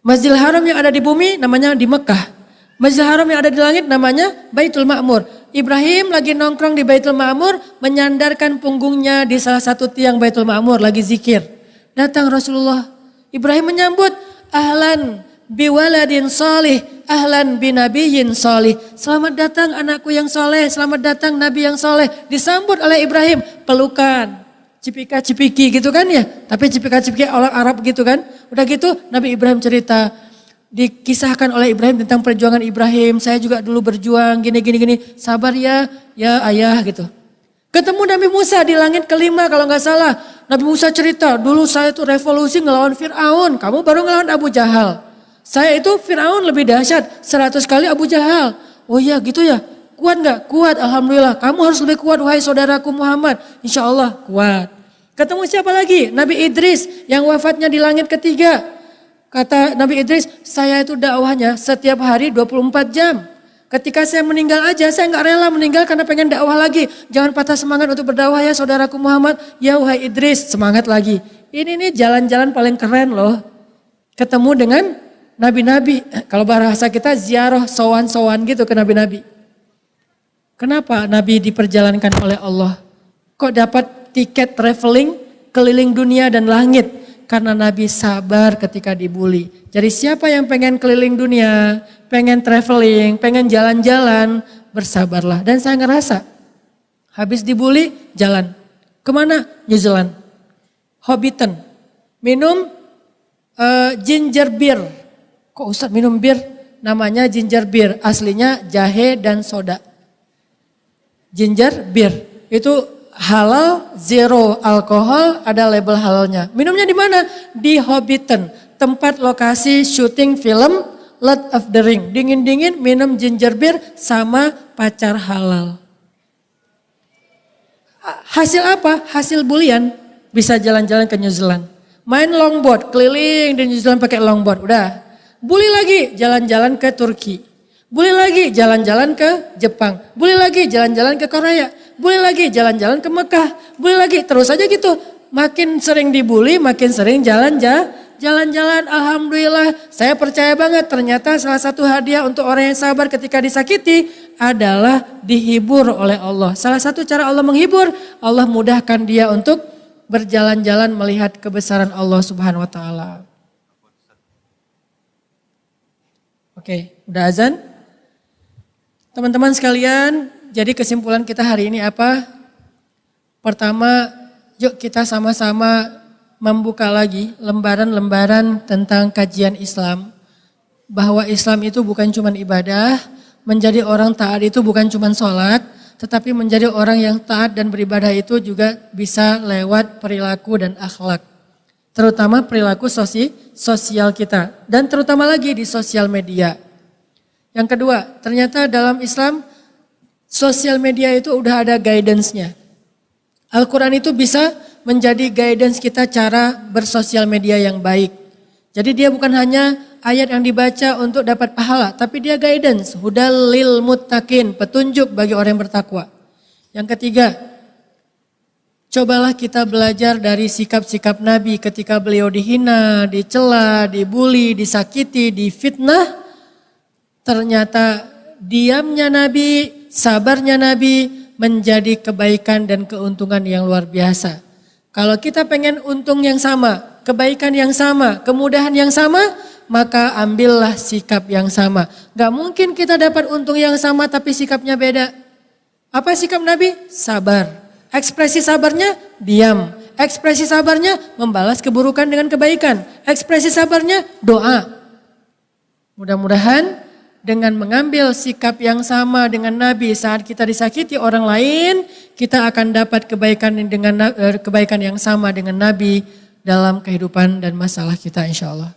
Masjidil Haram yang ada di bumi namanya di Mekah. Masjidil Haram yang ada di langit namanya Baitul Ma'mur. Ibrahim lagi nongkrong di Baitul Ma'mur, menyandarkan punggungnya di salah satu tiang Baitul Ma'mur, lagi zikir. Datang Rasulullah. Ibrahim menyambut, ahlan biwaladin salih, ahlan binabiyyin salih. Selamat datang anakku yang soleh, selamat datang nabi yang soleh. Disambut oleh Ibrahim, pelukan, cipika-cipiki gitu kan ya. Tapi cipika-cipiki orang Arab gitu kan. Udah gitu Nabi Ibrahim cerita, dikisahkan oleh Ibrahim tentang perjuangan Ibrahim. Saya juga dulu berjuang gini. Sabar ya ayah gitu. Ketemu Nabi Musa di langit kelima kalau nggak salah. Nabi Musa cerita, dulu saya tuh revolusi ngelawan Fir'aun. Kamu baru ngelawan Abu Jahal. Saya itu Fir'aun lebih dahsyat, 100 kali Abu Jahal. Oh iya gitu ya, kuat nggak? Kuat, alhamdulillah. Kamu harus lebih kuat wahai saudaraku Muhammad. Insya Allah kuat. Ketemu siapa lagi? Nabi Idris yang wafatnya di langit ketiga. Kata Nabi Idris, saya itu dakwahnya setiap hari 24 jam. Ketika saya meninggal aja, saya nggak rela meninggal karena pengen dakwah lagi. Jangan patah semangat untuk berdakwah ya saudaraku Muhammad. Ya wahai Idris, semangat lagi. Ini nih jalan-jalan paling keren loh. Ketemu dengan nabi-nabi. Kalau bahasa kita ziarah sowan-sowan gitu ke nabi-nabi. Kenapa nabi diperjalankan oleh Allah? Kok dapat tiket traveling keliling dunia dan langit? Karena Nabi sabar ketika dibully. Jadi siapa yang pengen keliling dunia, pengen traveling, pengen jalan-jalan, bersabarlah. Dan saya ngerasa, habis dibully, jalan. Kemana? New Zealand. Hobbiton. Minum ginger beer. Kok Ustadz minum bir? Namanya ginger beer, aslinya jahe dan soda. Ginger beer. Itu halal, zero alkohol, ada label halalnya. Minumnya di mana? Di Hobbiton, tempat lokasi syuting film Lord of the Ring. Dingin-dingin minum ginger beer sama pacar halal. Hasil apa? Hasil bulian. Bisa jalan-jalan ke New Zealand. Main longboard, keliling di New Zealand pakai longboard. Udah. Bully lagi, jalan-jalan ke Turki. Bully lagi, jalan-jalan ke Jepang. Bully lagi, jalan-jalan ke Korea. Bully lagi, jalan-jalan ke Mekah. Bully lagi, terus aja gitu. Makin sering dibully, makin sering jalan-jalan. Alhamdulillah, saya percaya banget ternyata salah satu hadiah untuk orang yang sabar ketika disakiti adalah dihibur oleh Allah. Salah satu cara Allah menghibur, Allah mudahkan dia untuk berjalan-jalan melihat kebesaran Allah Subhanahu wa taala. Oke, udah azan? Teman-teman sekalian, jadi kesimpulan kita hari ini apa? Pertama, yuk kita sama-sama membuka lagi lembaran-lembaran tentang kajian Islam. Bahwa Islam itu bukan cuma ibadah, menjadi orang taat itu bukan cuma sholat, tetapi menjadi orang yang taat dan beribadah itu juga bisa lewat perilaku dan akhlak. Terutama perilaku sosial kita dan terutama lagi di sosial media. Yang kedua, ternyata dalam Islam sosial media itu udah ada guidance-nya. Al-Quran itu bisa menjadi guidance kita cara bersosial media yang baik. Jadi dia bukan hanya ayat yang dibaca untuk dapat pahala, tapi dia guidance, hudal lil muttaqin, petunjuk bagi orang yang bertakwa. Yang ketiga, cobalah kita belajar dari sikap-sikap Nabi ketika beliau dihina, dicela, dibully, disakiti, difitnah. Ternyata diamnya Nabi, sabarnya Nabi menjadi kebaikan dan keuntungan yang luar biasa. Kalau kita pengen untung yang sama, kebaikan yang sama, kemudahan yang sama, maka ambillah sikap yang sama. Gak mungkin kita dapat untung yang sama tapi sikapnya beda. Apa sikap Nabi? Sabar. Ekspresi sabarnya diam. Ekspresi sabarnya membalas keburukan dengan kebaikan. Ekspresi sabarnya doa. Mudah-mudahan dengan mengambil sikap yang sama dengan Nabi saat kita disakiti orang lain, kita akan dapat kebaikan yang sama dengan Nabi dalam kehidupan dan masalah kita insya Allah.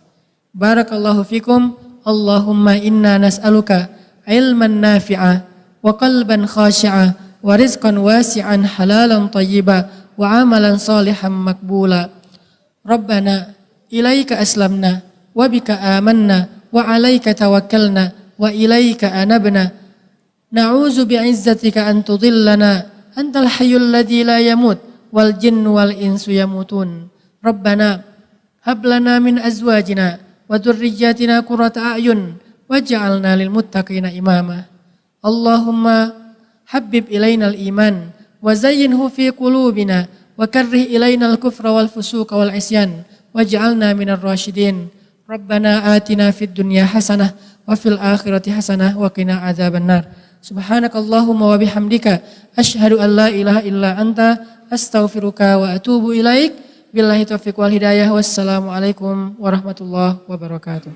Barakallahu fikum. Allahumma inna nas'aluka ilman nafi'a wa qalban khashi'a wa rizqan wasi'an halalan tayyiba wa amalan salihan makbula. Rabbana ilaika aslamna wa bika amanna wa alaika tawakkalna wa ilaika anabna. Na'udzu bi'izzatika an tudillana antal hayyul ladzi la yamut wal jinnu wal insu yamutun. Rabbana hab lana min azwajina wa dzurriyyatina qurrata a'yun waj'alna lil muttaqina imama. Allahumma habbib ilainal iman wa zayyinhu fi qulubina wa karrih ilainal kufra wal fusuqa wal isyan waj'alna minar rasyidin. Rabbana atina fid dunya hasanah wa fil akhirati hasanah wa qina adzabannar. Subhanakallahumma wa bihamdika asyhadu an la ilaha illa anta astaghfiruka wa atubu ilaik. Billahi taufiq wal hidayah. Wassalamualaikum warahmatullahi wabarakatuh.